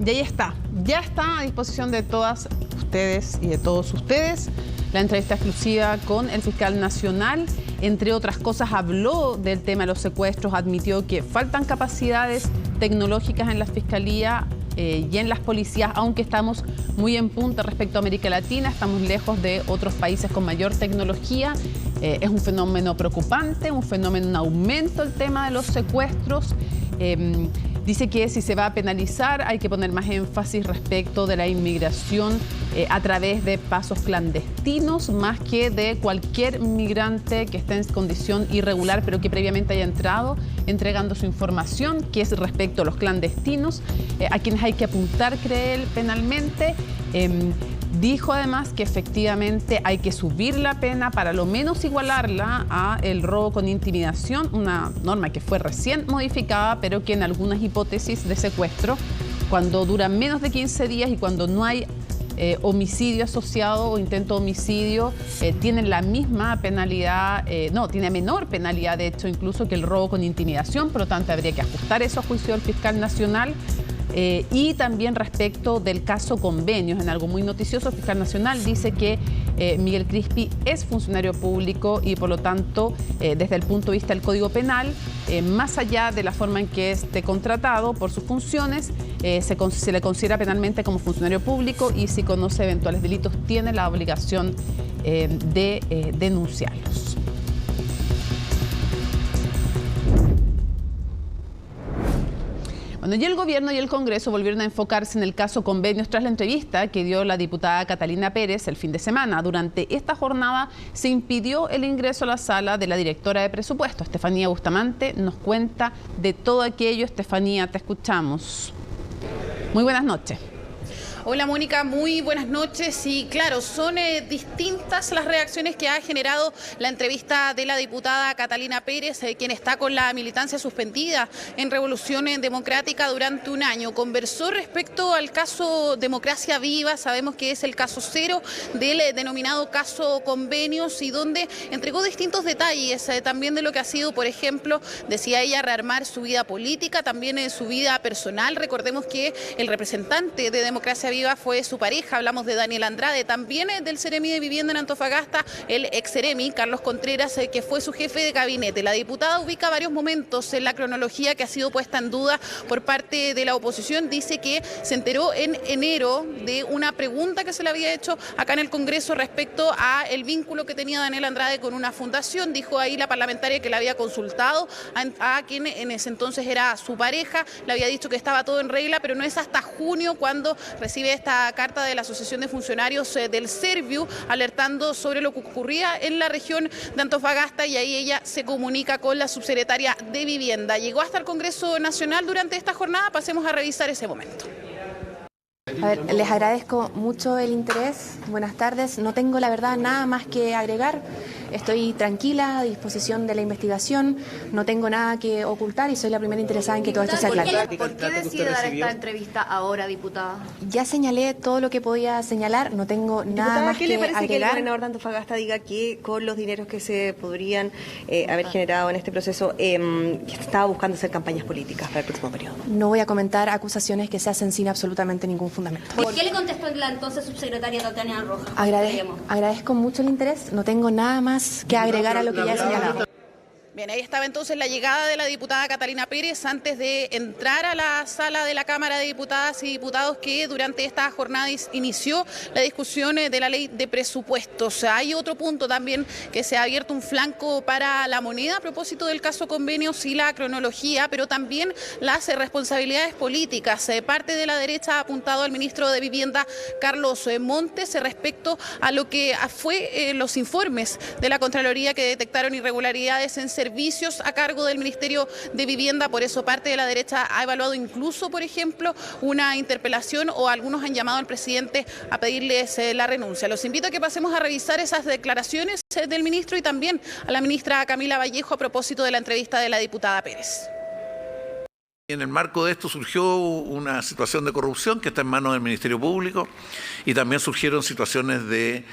Y ahí está. Ya está a disposición de todas ustedes y de todos ustedes la entrevista exclusiva con el fiscal nacional. Entre otras cosas, habló del tema de los secuestros, admitió que faltan capacidades tecnológicas en la Fiscalía y en las policías, aunque estamos muy en punta respecto a América Latina, estamos lejos de otros países con mayor tecnología. Es un fenómeno preocupante, un fenómeno en aumento el tema de los secuestros. Dice que si se va a penalizar hay que poner más énfasis respecto de la inmigración a través de pasos clandestinos, más que de cualquier migrante que esté en condición irregular, pero que previamente haya entrado entregando su información, que es respecto a los clandestinos, a quienes hay que apuntar, cree él, penalmente. Dijo además que efectivamente hay que subir la pena para lo menos igualarla a el robo con intimidación, una norma que fue recién modificada, pero que en algunas hipótesis de secuestro, cuando duran menos de 15 días y cuando no hay homicidio asociado o intento de homicidio, tienen la misma penalidad, tiene menor penalidad de hecho incluso que el robo con intimidación, por lo tanto habría que ajustar eso a juicio del fiscal nacional. Y también respecto del caso Convenios, en algo muy noticioso, el fiscal nacional dice que Miguel Crispi es funcionario público y por lo tanto, desde el punto de vista del Código Penal, más allá de la forma en que esté contratado por sus funciones, se le considera penalmente como funcionario público y si conoce eventuales delitos tiene la obligación de denunciarlos. Bueno, y el Gobierno y el Congreso volvieron a enfocarse en el caso Convenios tras la entrevista que dio la diputada Catalina Pérez el fin de semana. Durante esta jornada se impidió el ingreso a la sala de la directora de presupuesto. Estefanía Bustamante nos cuenta de todo aquello. Estefanía, te escuchamos. Muy buenas noches. Hola Mónica, muy buenas noches. Y claro, son distintas las reacciones que ha generado la entrevista de la diputada Catalina Pérez, quien está con la militancia suspendida en Revolución Democrática durante un año. Conversó respecto al caso Democracia Viva, sabemos que es el caso cero del denominado caso Convenios y donde entregó distintos detalles también de lo que ha sido, por ejemplo, decía ella, rearmar su vida política, también su vida personal. Recordemos que el representante de Democracia Viva fue su pareja, hablamos de Daniel Andrade, también del Seremi de Vivienda en Antofagasta, el ex Seremi, Carlos Contreras, que fue su jefe de gabinete. La diputada ubica varios momentos en la cronología que ha sido puesta en duda por parte de la oposición. Dice que se enteró en enero de una pregunta que se le había hecho acá en el Congreso respecto a el vínculo que tenía Daniel Andrade con una fundación. Dijo ahí la parlamentaria que le había consultado a quien en ese entonces era su pareja, le había dicho que estaba todo en regla, pero no es hasta junio cuando recibe esta carta de la Asociación de Funcionarios del Serviu alertando sobre lo que ocurría en la región de Antofagasta y ahí ella se comunica con la subsecretaria de Vivienda. Llegó hasta el Congreso Nacional durante esta jornada, pasemos a revisar ese momento. A ver, les agradezco mucho el interés. Buenas tardes. No tengo, la verdad, nada más que agregar. Estoy tranquila, a disposición de la investigación. No tengo nada que ocultar y soy la primera interesada en que todo esto se aclare. ¿Por qué decide dar esta entrevista ahora, diputada? Ya señalé todo lo que podía señalar. No tengo nada más que agregar. ¿Qué le parece que el gobernador de Antofagasta diga que con los dineros que se podrían haber generado en este proceso, que estaba buscando hacer campañas políticas para el próximo periodo? No voy a comentar acusaciones que se hacen sin absolutamente ningún fundamento. ¿Por qué le contestó la entonces subsecretaria Tatiana Rojas? Agradezco mucho el interés. No tengo nada más que agregar a lo que ya he señalado. Bien, ahí estaba entonces la llegada de la diputada Catalina Pérez antes de entrar a la sala de la Cámara de Diputadas y Diputados que durante esta jornada inició la discusión de la ley de presupuestos. Hay otro punto también que se ha abierto un flanco para la moneda a propósito del caso Convenios y la cronología, pero también las responsabilidades políticas. Parte de la derecha ha apuntado al ministro de Vivienda, Carlos Montes, respecto a lo que fue los informes de la Contraloría que detectaron irregularidades en servicios a cargo del Ministerio de Vivienda. Por eso parte de la derecha ha evaluado incluso, por ejemplo, una interpelación o algunos han llamado al presidente a pedirles la renuncia. Los invito a que pasemos a revisar esas declaraciones del ministro y también a la ministra Camila Vallejo a propósito de la entrevista de la diputada Pérez. En el marco de esto surgió una situación de corrupción que está en manos del Ministerio Público y también surgieron situaciones de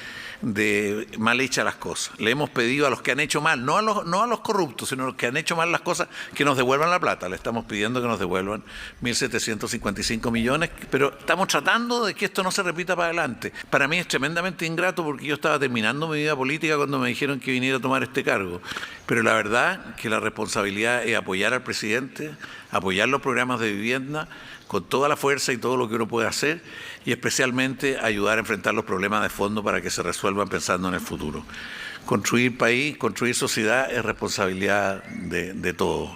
mal hechas las cosas. Le hemos pedido a los que han hecho mal, no a los corruptos, sino a los que han hecho mal las cosas, que nos devuelvan la plata. Le estamos pidiendo que nos devuelvan 1.755 millones, pero estamos tratando de que esto no se repita para adelante. Para mí es tremendamente ingrato porque yo estaba terminando mi vida política cuando me dijeron que viniera a tomar este cargo. Pero la verdad que la responsabilidad es apoyar al presidente, apoyar los programas de vivienda con toda la fuerza y todo lo que uno puede hacer y especialmente ayudar a enfrentar los problemas de fondo para que se resuelvan pensando en el futuro. Construir país, construir sociedad es responsabilidad de todos.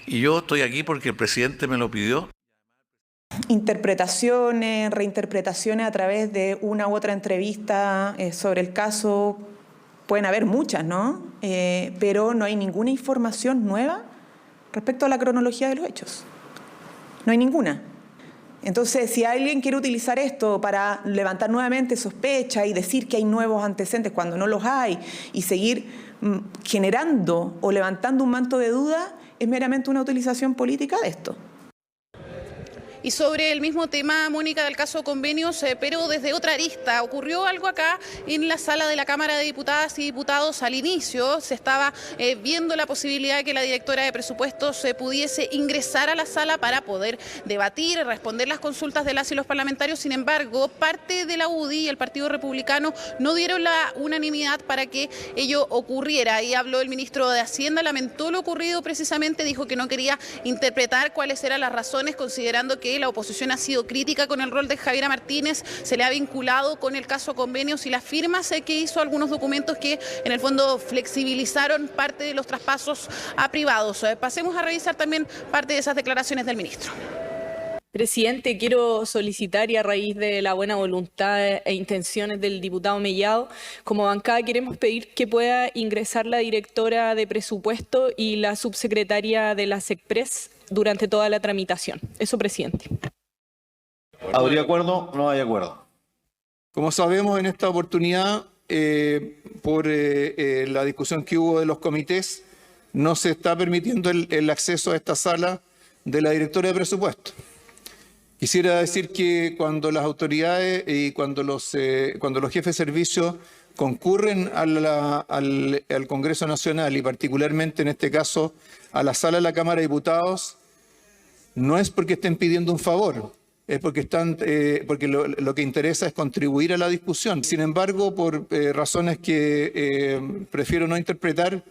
Y yo estoy aquí porque el presidente me lo pidió. Interpretaciones, reinterpretaciones a través de una u otra entrevista sobre el caso, pueden haber muchas, ¿no? Pero no hay ninguna información nueva respecto a la cronología de los hechos. No hay ninguna. Entonces, si alguien quiere utilizar esto para levantar nuevamente sospechas y decir que hay nuevos antecedentes cuando no los hay y seguir generando o levantando un manto de duda, es meramente una utilización política de esto. Y sobre el mismo tema, Mónica, del caso convenios, pero desde otra arista, ocurrió algo acá en la sala de la Cámara de Diputadas y Diputados. Al inicio se estaba viendo la posibilidad de que la directora de presupuestos pudiese ingresar a la sala para poder debatir, responder las consultas de las y los parlamentarios. Sin embargo, parte de la UDI y el Partido Republicano no dieron la unanimidad para que ello ocurriera. Ahí habló el ministro de Hacienda, lamentó lo ocurrido precisamente, dijo que no quería interpretar cuáles eran las razones, considerando que la oposición ha sido crítica con el rol de Javiera Martínez, se le ha vinculado con el caso convenios y las firmas que hizo algunos documentos que en el fondo flexibilizaron parte de los traspasos a privados. Pasemos a revisar también parte de esas declaraciones del ministro. Presidente, quiero solicitar, y a raíz de la buena voluntad e intenciones del diputado Mellado, como bancada queremos pedir que pueda ingresar la directora de presupuesto y la subsecretaria de la SECPRES durante toda la tramitación. Eso, presidente. ¿Habría acuerdo? No hay acuerdo. Como sabemos, en esta oportunidad, por la discusión que hubo de los comités, no se está permitiendo el acceso a esta sala de la directora de presupuesto. Quisiera decir que cuando las autoridades y cuando los jefes de servicio concurren al Congreso Nacional y particularmente en este caso a la sala de la Cámara de Diputados, no es porque estén pidiendo un favor, es porque lo que interesa es contribuir a la discusión. Sin embargo, por razones que prefiero no interpretar,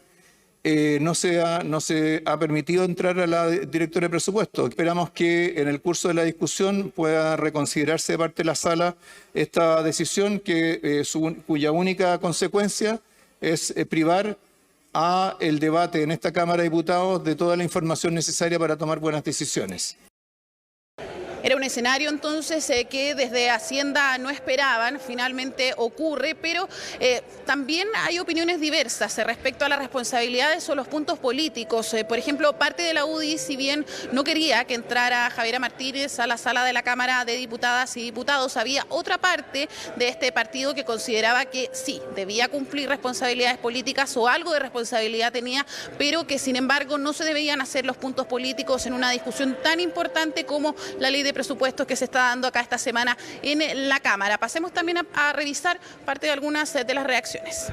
no se ha permitido entrar a la directora de presupuesto. Esperamos que en el curso de la discusión pueda reconsiderarse de parte de la sala esta decisión cuya única consecuencia es privar a el debate en esta Cámara de Diputados de toda la información necesaria para tomar buenas decisiones. Era un escenario entonces que desde Hacienda no esperaban, finalmente ocurre, pero también hay opiniones diversas respecto a las responsabilidades o los puntos políticos. Por ejemplo, parte de la UDI, si bien no quería que entrara Javiera Martínez a la sala de la Cámara de Diputadas y Diputados, había otra parte de este partido que consideraba que sí, debía cumplir responsabilidades políticas o algo de responsabilidad tenía, pero que sin embargo no se debían hacer los puntos políticos en una discusión tan importante como la ley de presupuestos que se está dando acá esta semana en la Cámara. Pasemos también a revisar parte de algunas de las reacciones.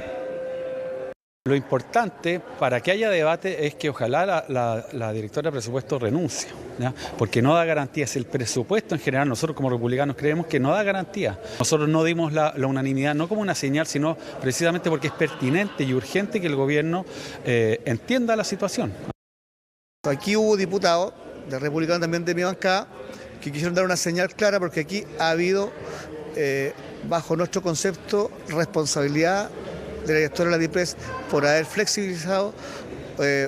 Lo importante para que haya debate es que ojalá la directora de presupuesto renuncie, ¿ya? Porque no da garantías. El presupuesto en general, nosotros como republicanos creemos que no da garantía. Nosotros no dimos la unanimidad, no como una señal, sino precisamente porque es pertinente y urgente que el gobierno entienda la situación. Aquí hubo diputados de republicanos también de mi bancada que quisieron dar una señal clara, porque aquí ha habido, bajo nuestro concepto, responsabilidad de la directora de la DIPRES por haber flexibilizado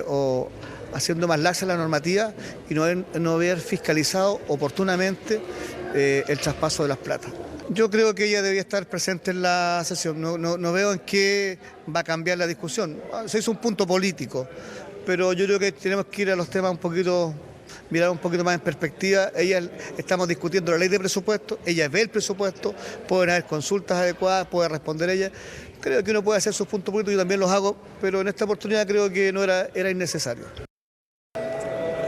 o haciendo más laxa la normativa y no haber fiscalizado oportunamente el traspaso de las platas. Yo creo que ella debía estar presente en la sesión, no veo en qué va a cambiar la discusión. Se hizo un punto político, pero yo creo que tenemos que ir a los temas mirar un poquito más en perspectiva. Estamos discutiendo la ley de presupuesto, ella ve el presupuesto, pueden haber consultas adecuadas, puede responder ella. Creo que uno puede hacer sus puntos políticos, yo también los hago, pero en esta oportunidad creo que era innecesario.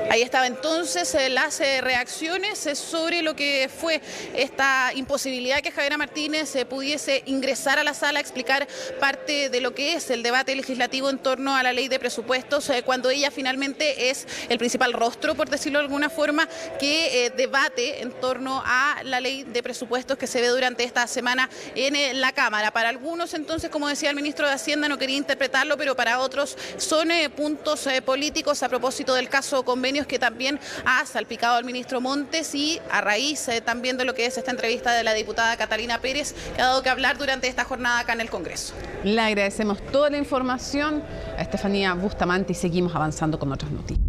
Ahí estaba entonces las reacciones sobre lo que fue esta imposibilidad de que Javiera Martínez pudiese ingresar a la sala a explicar parte de lo que es el debate legislativo en torno a la ley de presupuestos, cuando ella finalmente es el principal rostro, por decirlo de alguna forma, que debate en torno a la ley de presupuestos que se ve durante esta semana en la Cámara. Para algunos entonces, como decía el ministro de Hacienda, no quería interpretarlo, pero para otros son puntos políticos a propósito del caso convenios que también ha salpicado al ministro Montes y a raíz también de lo que es esta entrevista de la diputada Catalina Pérez, que ha dado que hablar durante esta jornada acá en el Congreso. Le agradecemos toda la información a Estefanía Bustamante y seguimos avanzando con otras noticias.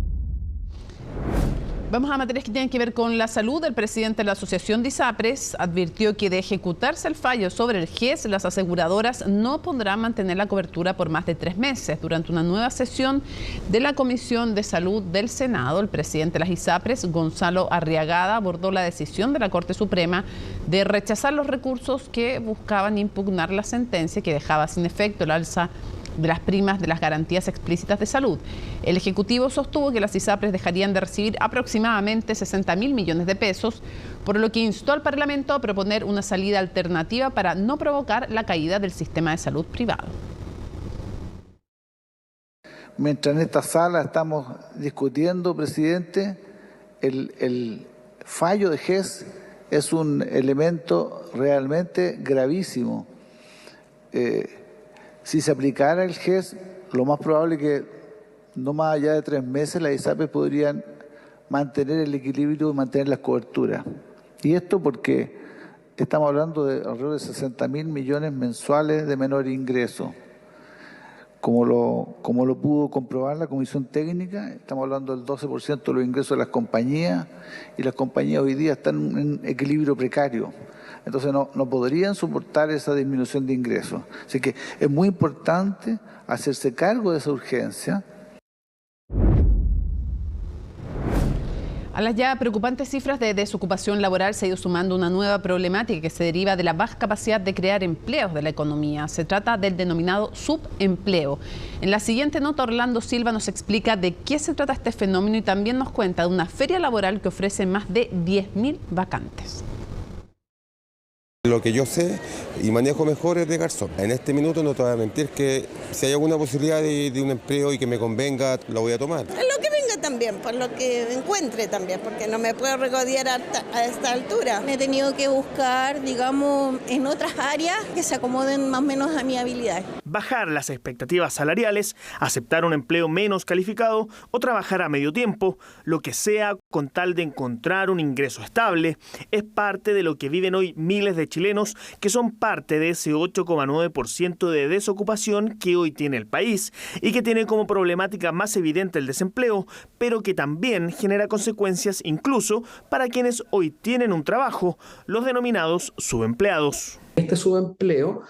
Vamos a materias que tienen que ver con la salud. El presidente de la Asociación de ISAPRES advirtió que de ejecutarse el fallo sobre el GES, las aseguradoras no podrán mantener la cobertura por más de 3 meses. Durante una nueva sesión de la Comisión de Salud del Senado, el presidente de las ISAPRES, Gonzalo Arriagada, abordó la decisión de la Corte Suprema de rechazar los recursos que buscaban impugnar la sentencia que dejaba sin efecto el alza de las primas de las garantías explícitas de salud. El Ejecutivo sostuvo que las ISAPRES dejarían de recibir aproximadamente 60.000 millones de pesos, por lo que instó al Parlamento a proponer una salida alternativa para no provocar la caída del sistema de salud privado. Mientras en esta sala estamos discutiendo, presidente, el fallo de GES es un elemento realmente gravísimo. Si se aplicara el GES, lo más probable es que no más allá de 3 meses las ISAPRES podrían mantener el equilibrio y mantener las coberturas. Y esto porque estamos hablando de alrededor de 60.000 millones mensuales de menor ingreso. Como lo pudo comprobar la Comisión Técnica, estamos hablando del 12% de los ingresos de las compañías, y las compañías hoy día están en un equilibrio precario. Entonces no podrían soportar esa disminución de ingresos. Así que es muy importante hacerse cargo de esa urgencia. A las ya preocupantes cifras de desocupación laboral se ha ido sumando una nueva problemática que se deriva de la baja capacidad de crear empleos de la economía. Se trata del denominado subempleo. En la siguiente nota, Orlando Silva nos explica de qué se trata este fenómeno y también nos cuenta de una feria laboral que ofrece más de 10.000 vacantes. Lo que yo sé y manejo mejor es de garzón. En este minuto no te voy a mentir que si hay alguna posibilidad de un empleo y que me convenga, lo voy a tomar. Lo que venga también, por lo que encuentre también, porque no me puedo regodear a esta altura. Me he tenido que buscar, digamos, en otras áreas que se acomoden más o menos a mi habilidad. Bajar las expectativas salariales, aceptar un empleo menos calificado o trabajar a medio tiempo, lo que sea con tal de encontrar un ingreso estable, es parte de lo que viven hoy miles de chilenos que son parte de ese 8,9% de desocupación que hoy tiene el país y que tiene como problemática más evidente el desempleo, pero que también genera consecuencias incluso para quienes hoy tienen un trabajo, los denominados subempleados. Este subempleo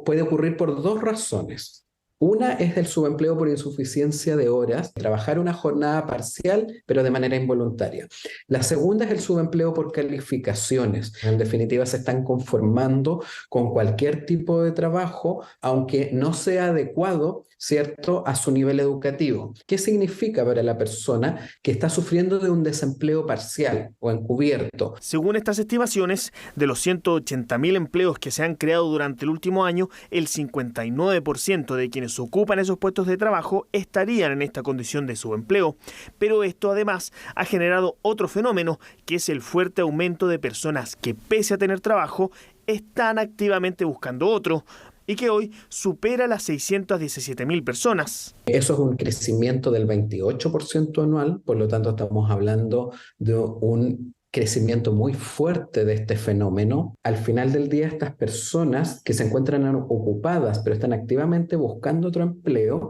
puede ocurrir por 2 razones. Una es el subempleo por insuficiencia de horas, trabajar una jornada parcial, pero de manera involuntaria. La segunda es el subempleo por calificaciones. En definitiva, se están conformando con cualquier tipo de trabajo, aunque no sea adecuado, ¿cierto?, a su nivel educativo. ¿Qué significa para la persona que está sufriendo de un desempleo parcial o encubierto? Según estas estimaciones, de los 180.000 empleos que se han creado durante el último año, el 59% de quienes ocupan esos puestos de trabajo estarían en esta condición de subempleo. Pero esto además ha generado otro fenómeno, que es el fuerte aumento de personas que, pese a tener trabajo, están activamente buscando otro, y que hoy supera las 617.000 personas. Eso es un crecimiento del 28% anual, por lo tanto estamos hablando de un crecimiento muy fuerte de este fenómeno. Al final del día, estas personas que se encuentran ocupadas, pero están activamente buscando otro empleo,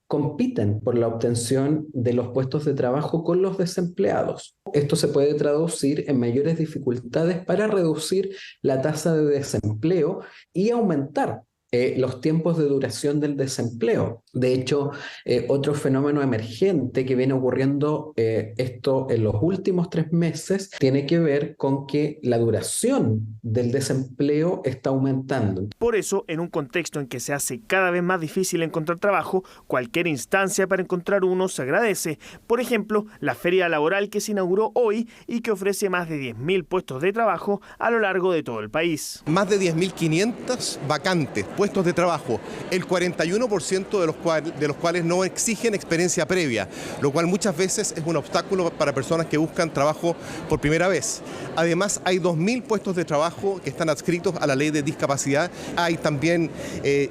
compiten por la obtención de los puestos de trabajo con los desempleados. Esto se puede traducir en mayores dificultades para reducir la tasa de desempleo y aumentar los tiempos de duración del desempleo. De hecho, otro fenómeno emergente que viene ocurriendo esto en los últimos 3 meses tiene que ver con que la duración del desempleo está aumentando. Por eso, en un contexto en que se hace cada vez más difícil encontrar trabajo, cualquier instancia para encontrar uno se agradece. Por ejemplo, la feria laboral que se inauguró hoy y que ofrece más de 10.000 puestos de trabajo a lo largo de todo el país. Más de 10.500 vacantes, puestos de trabajo, el 41% de los cuales no exigen experiencia previa, lo cual muchas veces es un obstáculo para personas que buscan trabajo por primera vez. Además, hay 2.000 puestos de trabajo que están adscritos a la ley de discapacidad. Hay también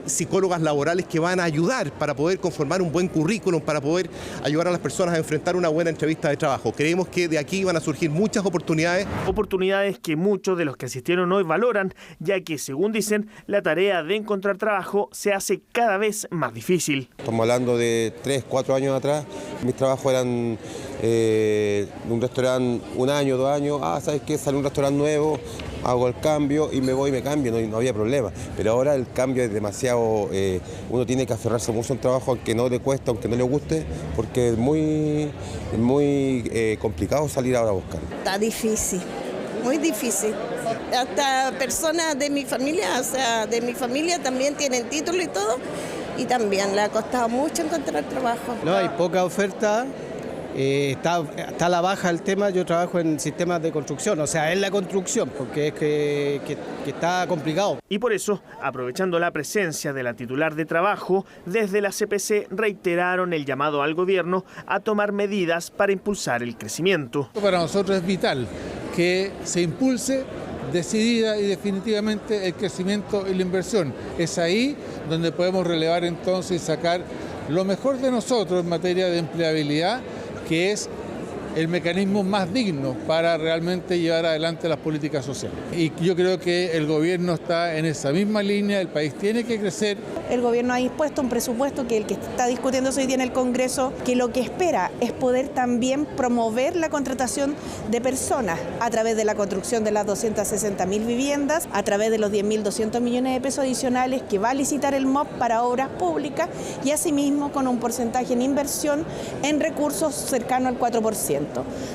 psicólogas laborales que van a ayudar para poder conformar un buen currículum, para poder ayudar a las personas a enfrentar una buena entrevista de trabajo. Creemos que de aquí van a surgir muchas oportunidades. Oportunidades que muchos de los que asistieron hoy valoran, ya que, según dicen, la tarea de encontrar trabajo se hace cada vez más difícil. Estamos hablando de 3, 4 años atrás. Mis trabajos eran en un restaurante 1 año, 2 años. ¿Sabes qué? Sale un restaurante nuevo, hago el cambio y me voy y me cambio, no había problema. Pero ahora el cambio es demasiado, uno tiene que aferrarse mucho a un trabajo, aunque no le cueste, aunque no le guste, porque es muy complicado salir ahora a buscar. Está difícil, muy difícil. Hasta personas de mi familia, o sea, de mi familia también tienen título y todo, y también le ha costado mucho encontrar trabajo. No, hay poca oferta. Está a la baja el tema. Yo trabajo en sistemas de construcción, o sea, en la construcción, porque es que está complicado. Y por eso, aprovechando la presencia de la titular de trabajo, desde la CPC reiteraron el llamado al gobierno a tomar medidas para impulsar el crecimiento. Para nosotros es vital que se impulse decidida y definitivamente el crecimiento y la inversión. Es ahí donde podemos relevar entonces y sacar lo mejor de nosotros en materia de empleabilidad, que es el mecanismo más digno para realmente llevar adelante las políticas sociales. Y yo creo que el gobierno está en esa misma línea, el país tiene que crecer. El gobierno ha dispuesto un presupuesto que el que está discutiéndose hoy día en el Congreso, que lo que espera es poder también promover la contratación de personas a través de la construcción de las 260.000 viviendas, a través de los 10.200 millones de pesos adicionales que va a licitar el MOP para obras públicas y asimismo con un porcentaje en inversión en recursos cercano al 4%.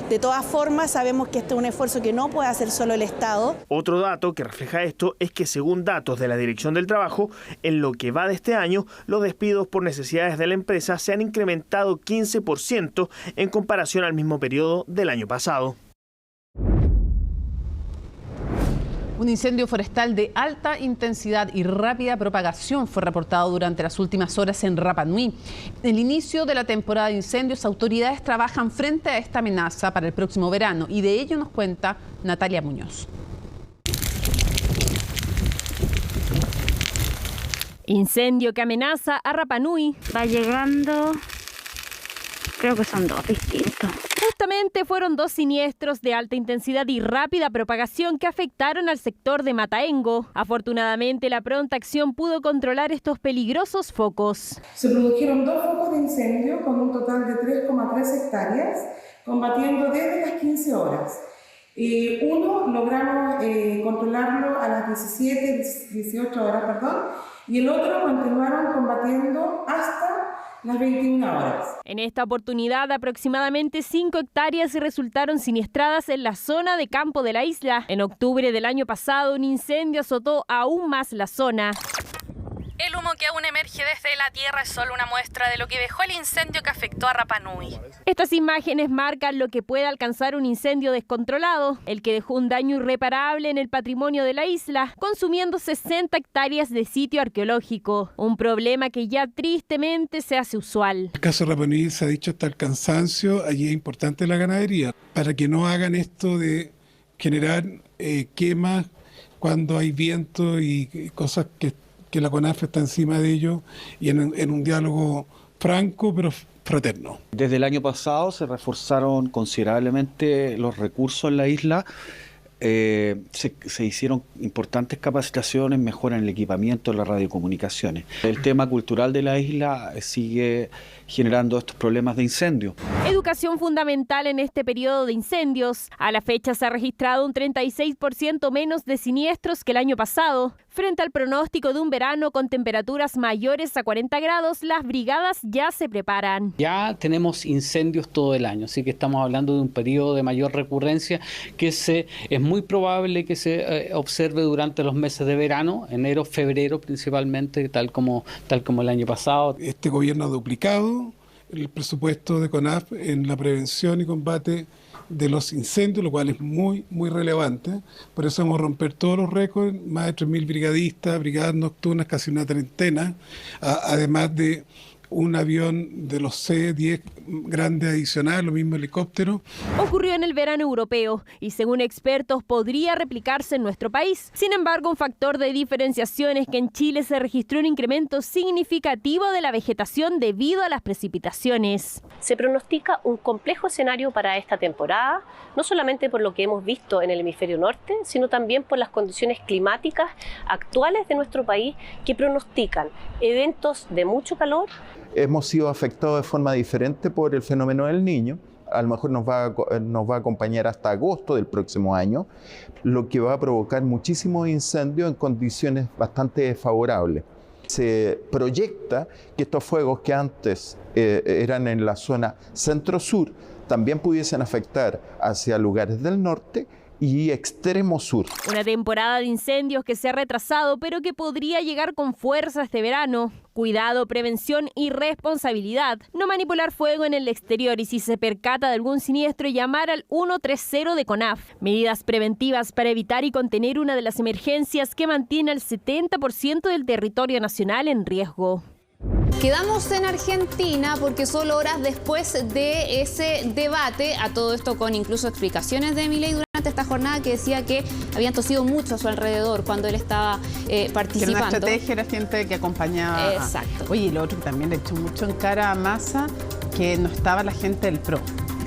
De todas formas, sabemos que este es un esfuerzo que no puede hacer solo el Estado. Otro dato que refleja esto es que, según datos de la Dirección del Trabajo, en lo que va de este año, los despidos por necesidades de la empresa se han incrementado 15% en comparación al mismo periodo del año pasado. Un incendio forestal de alta intensidad y rápida propagación fue reportado durante las últimas horas en Rapa Nui. En el inicio de la temporada de incendios, autoridades trabajan frente a esta amenaza para el próximo verano y de ello nos cuenta Natalia Muñoz. Incendio que amenaza a Rapa Nui. Va llegando, creo que son dos distintos. Justamente fueron dos siniestros de alta intensidad y rápida propagación que afectaron al sector de Mataengo. Afortunadamente, la pronta acción pudo controlar estos peligrosos focos. Se produjeron dos focos de incendio con un total de 3,3 hectáreas, combatiendo desde las 15 horas. Uno logramos controlarlo a las 18 horas, y el otro continuaron combatiendo hasta las 21 horas. En esta oportunidad, aproximadamente 5 hectáreas resultaron siniestradas en la zona de campo de la isla. En octubre del año pasado, un incendio azotó aún más la zona. El humo que aún emerge desde la tierra es solo una muestra de lo que dejó el incendio que afectó a Rapa Nui. Estas imágenes marcan lo que puede alcanzar un incendio descontrolado, el que dejó un daño irreparable en el patrimonio de la isla, consumiendo 60 hectáreas de sitio arqueológico, un problema que ya tristemente se hace usual. En el caso de Rapa Nui se ha dicho hasta el cansancio, allí es importante la ganadería, para que no hagan esto de generar quemas cuando hay viento y cosas que la CONAF está encima de ello y en un diálogo franco pero fraterno. Desde el año pasado se reforzaron considerablemente los recursos en la isla, se hicieron importantes capacitaciones, mejora en el equipamiento de las radiocomunicaciones. El tema cultural de la isla sigue generando estos problemas de incendio. Educación fundamental en este periodo de incendios. A la fecha se ha registrado un 36% menos de siniestros que el año pasado. Frente al pronóstico de un verano con temperaturas mayores a 40 grados, las brigadas ya se preparan. Ya tenemos incendios todo el año, así que estamos hablando de un periodo de mayor recurrencia que es muy probable que se observe durante los meses de verano, enero, febrero principalmente, tal como el año pasado. Este gobierno ha duplicado el presupuesto de CONAF en la prevención y combate de los incendios, lo cual es muy, muy relevante. Por eso vamos a romper todos los récords, más de 3.000 brigadistas, brigadas nocturnas, casi una treintena, además de un avión de los C-10 grande adicional, lo mismo helicóptero. Ocurrió en el verano europeo y según expertos podría replicarse en nuestro país. Sin embargo, un factor de diferenciación es que en Chile se registró un incremento significativo de la vegetación debido a las precipitaciones. Se pronostica un complejo escenario para esta temporada, no solamente por lo que hemos visto en el hemisferio norte, sino también por las condiciones climáticas actuales de nuestro país que pronostican eventos de mucho calor. Hemos sido afectados de forma diferente por el fenómeno del Niño. A lo mejor nos va a acompañar hasta agosto del próximo año, lo que va a provocar muchísimos incendios en condiciones bastante desfavorables. Se proyecta que estos fuegos que antes eran en la zona centro-sur también pudiesen afectar hacia lugares del norte y extremo sur. Una temporada de incendios que se ha retrasado, pero que podría llegar con fuerza este verano. Cuidado, prevención y responsabilidad. No manipular fuego en el exterior y si se percata de algún siniestro, llamar al 130 de CONAF. Medidas preventivas para evitar y contener una de las emergencias que mantiene al 70% del territorio nacional en riesgo. Quedamos en Argentina porque solo horas después de ese debate, a todo esto con incluso explicaciones de Milei durante esta jornada, que decía que habían tosido mucho a su alrededor cuando él estaba participando. Que una estrategia era gente que acompañaba. Exacto. Oye, y lo otro que también le echó mucho en cara a Massa, que no estaba la gente del PRO.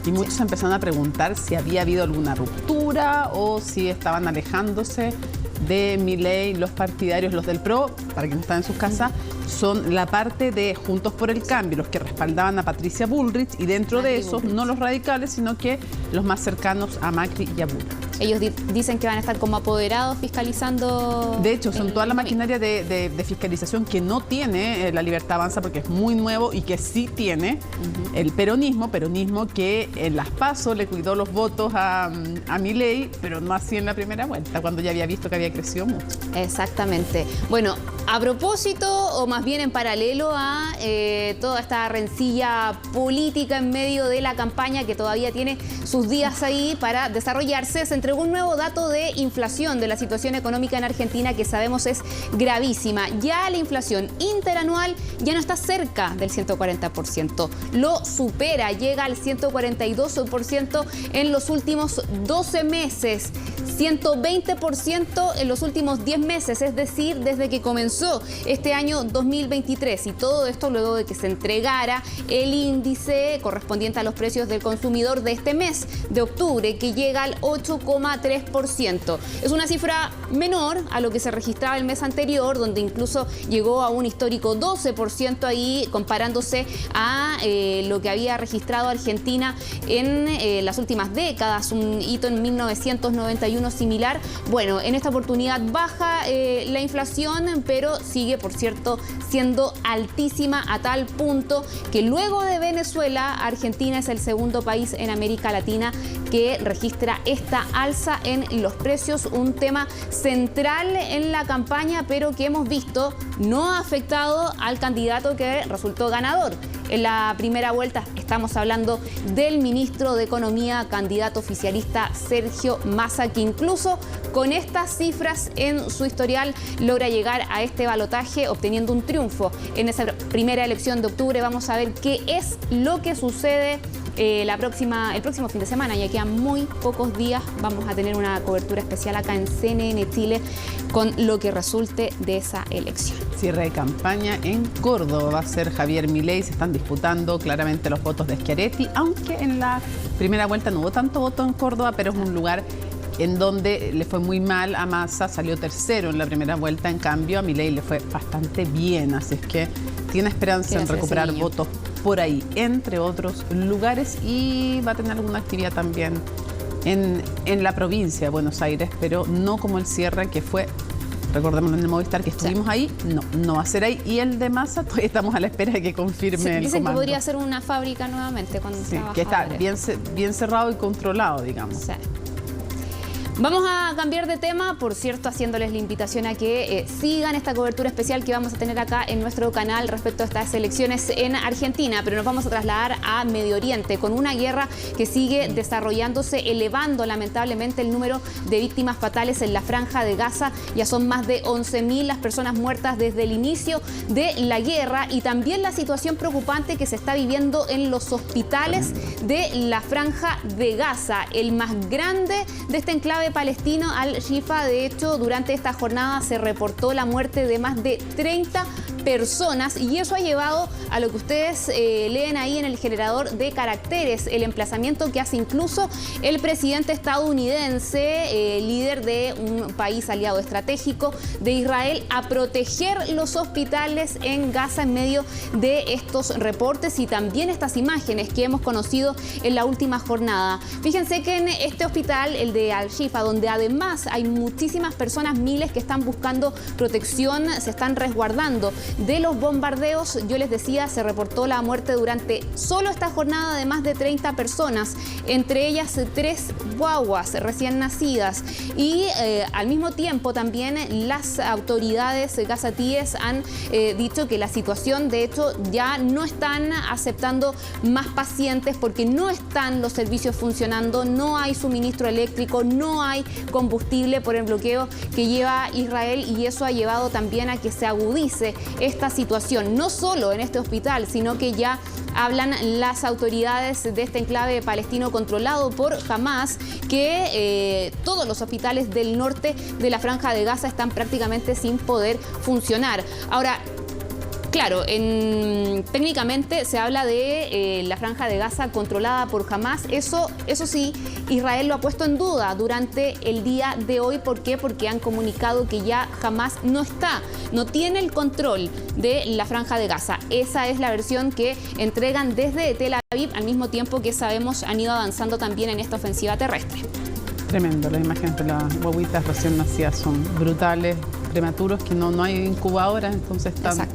Y muchos empezaron a preguntar si había habido alguna ruptura o si estaban alejándose de Milei. Los partidarios, los del PRO, para quienes están en sus casas, son la parte de Juntos por el Cambio, los que respaldaban a Patricia Bullrich, y dentro de esos, no los radicales, sino que los más cercanos a Macri y a Bullrich. Ellos dicen que van a estar como apoderados fiscalizando. De hecho, son toda la maquinaria de fiscalización que no tiene la Libertad Avanza, porque es muy nuevo, y que sí tiene el peronismo que en las PASO le cuidó los votos a Milei, pero no así en la primera vuelta, cuando ya había visto que había crecido mucho. Exactamente. Bueno, a propósito, o más bien en paralelo a toda esta rencilla política en medio de la campaña que todavía tiene sus días ahí para desarrollarse, se entregó un nuevo dato de inflación de la situación económica en Argentina, que sabemos es gravísima. Ya la inflación interanual ya no está cerca del 140%, lo supera, llega al 142% en los últimos 12 meses, 120% en los últimos 10 meses, es decir, desde que comenzó este año 2023, y todo esto luego de que se entregara el índice correspondiente a los precios del consumidor de este mes de octubre, que llega al 8,3%. Es una cifra menor a lo que se registraba el mes anterior, donde incluso llegó a un histórico 12% ahí, comparándose a lo que había registrado Argentina en las últimas décadas, un hito en 1991 similar. Bueno, en esta oportunidad baja la inflación, pero sigue, por cierto, siendo altísima, a tal punto que luego de Venezuela, Argentina es el segundo país en América Latina que registra esta alza en los precios, un tema central en la campaña, pero que hemos visto no ha afectado al candidato que resultó ganador. En la primera vuelta estamos hablando del ministro de Economía, candidato oficialista Sergio Massa, que incluso con estas cifras en su historial logra llegar a este balotaje obteniendo un triunfo en esa primera elección de octubre. Vamos a ver qué es lo que sucede el próximo fin de semana. Ya quedan muy pocos días. Vamos a tener una cobertura especial acá en CNN Chile con lo que resulte de esa elección. Cierre de campaña en Córdoba va a ser Javier Milei. Se están disputando claramente los votos de Schiaretti, aunque en la primera vuelta no hubo tanto voto en Córdoba, pero es un lugar en donde le fue muy mal a Massa, salió tercero en la primera vuelta, en cambio a Milei le fue bastante bien, así es que tiene esperanza en recuperar votos por ahí, entre otros lugares, y va a tener alguna actividad también en la provincia de Buenos Aires, pero no como el cierre que fue, recordemos en el Movistar que estuvimos ahí, no va a ser ahí, y el de Massa todavía estamos a la espera de que confirme el dicen comando. que podría ser una fábrica nuevamente cuando que está bien cerrado y controlado, digamos. Sí. Vamos a cambiar de tema, por cierto, haciéndoles la invitación a que sigan esta cobertura especial que vamos a tener acá en nuestro canal respecto a estas elecciones en Argentina, pero nos vamos a trasladar a Medio Oriente con una guerra que sigue desarrollándose, elevando lamentablemente el número de víctimas fatales en la franja de Gaza. Ya son más de 11.000 las personas muertas desde el inicio de la guerra, y también la situación preocupante que se está viviendo en los hospitales de la franja de Gaza, el más grande de este enclave palestino, Al-Shifa. De hecho, durante esta jornada se reportó la muerte de más de 30 personas, y eso ha llevado a lo que ustedes leen ahí en el generador de caracteres, el emplazamiento que hace incluso el presidente estadounidense, líder de un país aliado estratégico de Israel, a proteger los hospitales en Gaza en medio de estos reportes y también estas imágenes que hemos conocido en la última jornada. Fíjense que en este hospital, el de Al-Shifa, donde además hay muchísimas personas, miles que están buscando protección, se están resguardando. de los bombardeos. Yo les decía, se reportó la muerte durante solo esta jornada de más de 30 personas, entre ellas 3 guaguas recién nacidas. Y al mismo tiempo también las autoridades gazatíes han dicho que la situación, de hecho, ya no están aceptando más pacientes porque no están los servicios funcionando, no hay suministro eléctrico, no hay combustible por el bloqueo que lleva Israel, y eso ha llevado también a que se agudice esta situación, no solo en este hospital, sino que ya hablan las autoridades de este enclave palestino controlado por Hamas que todos los hospitales del norte de la Franja de Gaza están prácticamente sin poder funcionar. Ahora, claro, técnicamente se habla de la Franja de Gaza controlada por Hamas. Eso sí, Israel lo ha puesto en duda durante el día de hoy. ¿Por qué? Porque han comunicado que ya Hamas no tiene el control de la Franja de Gaza. Esa es la versión que entregan desde Tel Aviv, al mismo tiempo que sabemos han ido avanzando también en esta ofensiva terrestre. Tremendo, las imágenes de las guaguitas recién nacidas son brutales, prematuros, que no hay incubadoras, entonces están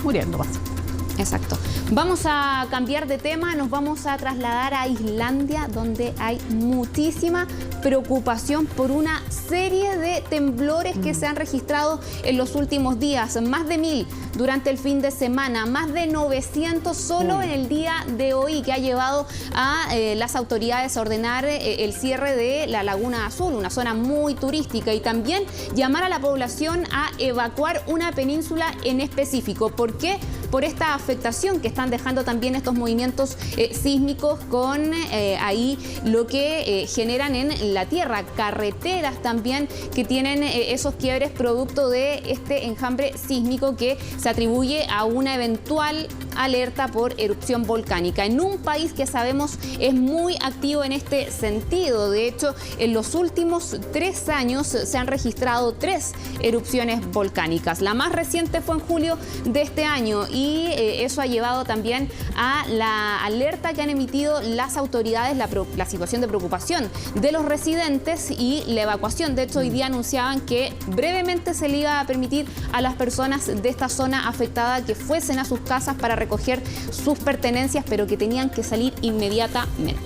muriendo básicamente. Exacto. Vamos a cambiar de tema, nos vamos a trasladar a Islandia, donde hay muchísima preocupación por una serie de temblores que se han registrado en los últimos días. Más de 1000 durante el fin de semana, más de 900 solo en el día de hoy, que ha llevado a las autoridades a ordenar el cierre de la Laguna Azul, una zona muy turística, y también llamar a la población a evacuar una península en específico. ¿Por qué? Por esta afectación que están dejando también estos movimientos sísmicos con ahí lo que generan en la tierra, carreteras también que tienen esos quiebres producto de este enjambre sísmico que se atribuye a una eventual alerta por erupción volcánica en un país que sabemos es muy activo en este sentido. De hecho, en los últimos 3 años se han registrado 3 erupciones volcánicas. La más reciente fue en julio de este año, y eso ha llevado también a la alerta que han emitido las autoridades, la situación de preocupación de los residentes y la evacuación. De hecho, hoy día anunciaban que brevemente se le iba a permitir a las personas de esta zona afectada que fuesen a sus casas para recoger sus pertenencias, pero que tenían que salir inmediatamente.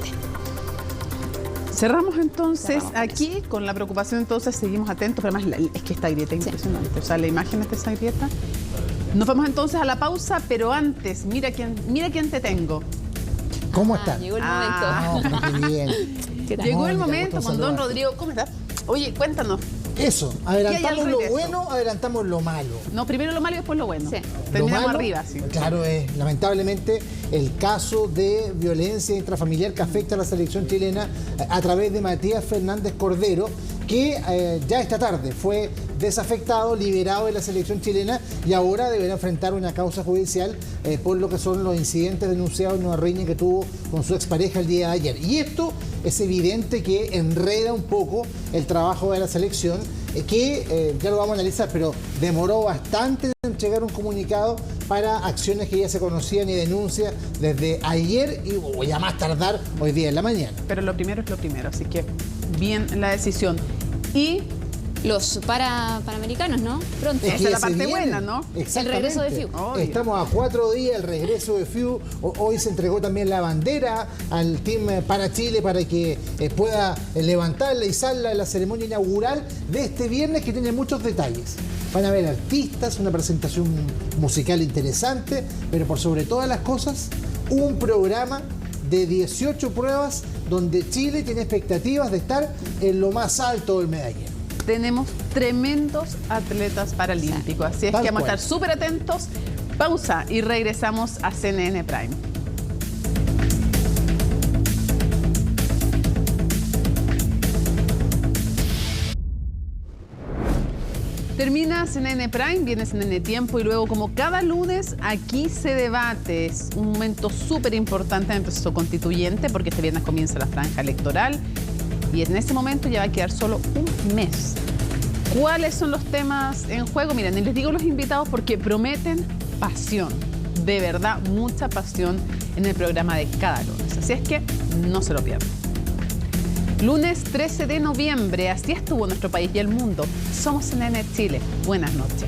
Cerramos entonces aquí con la preocupación, entonces seguimos atentos, pero además es que esta grieta es impresionante, o sea, la imagen de esa grieta. Nos vamos entonces a la pausa, pero antes, mira quién te tengo. ¿Cómo estás? Llegó el momento. Qué bien. Llegó el momento con don Rodrigo. ¿Cómo estás? Oye, cuéntanos. Eso, adelantamos lo bueno, adelantamos lo malo. No, primero lo malo y después lo bueno. Sí. Terminamos arriba, sí. Claro, es lamentablemente el caso de violencia intrafamiliar que afecta a la selección chilena a través de Matías Fernández Cordero, que ya esta tarde fue desafectado, liberado de la selección chilena, y ahora deberá enfrentar una causa judicial por lo que son los incidentes denunciados en una riña que tuvo con su expareja el día de ayer. Y esto es evidente que enreda un poco el trabajo de la selección, que ya lo vamos a analizar, pero demoró bastante en entregar un comunicado para acciones que ya se conocían y denuncias desde ayer y ya más tardar hoy día en la mañana. Pero lo primero es lo primero, así que bien la decisión. Y los panamericanos, ¿no? Pronto. Esa es la parte buena, ¿no? El regreso de FIU. Estamos a 4 días del regreso de FIU. Hoy se entregó también la bandera al Team para Chile para que pueda levantarla y izarla en la ceremonia inaugural de este viernes, que tiene muchos detalles. Van a haber artistas, una presentación musical interesante, pero por sobre todas las cosas, un programa de 18 pruebas donde Chile tiene expectativas de estar en lo más alto del medallero. Tenemos tremendos atletas paralímpicos, así es que vamos a estar súper atentos. Pausa y regresamos a CNN Prime. Termina CNN Prime, viene CNN Tiempo y luego, como cada lunes, aquí se debate. Es un momento súper importante en el proceso constituyente porque este viernes comienza la franja electoral y en ese momento ya va a quedar solo un mes. ¿Cuáles son los temas en juego? Miren, y les digo los invitados porque prometen pasión, de verdad, mucha pasión en el programa de cada lunes. Así es que no se lo pierdan. Lunes 13 de noviembre, así estuvo nuestro país y el mundo. Somos CNN Chile. Buenas noches.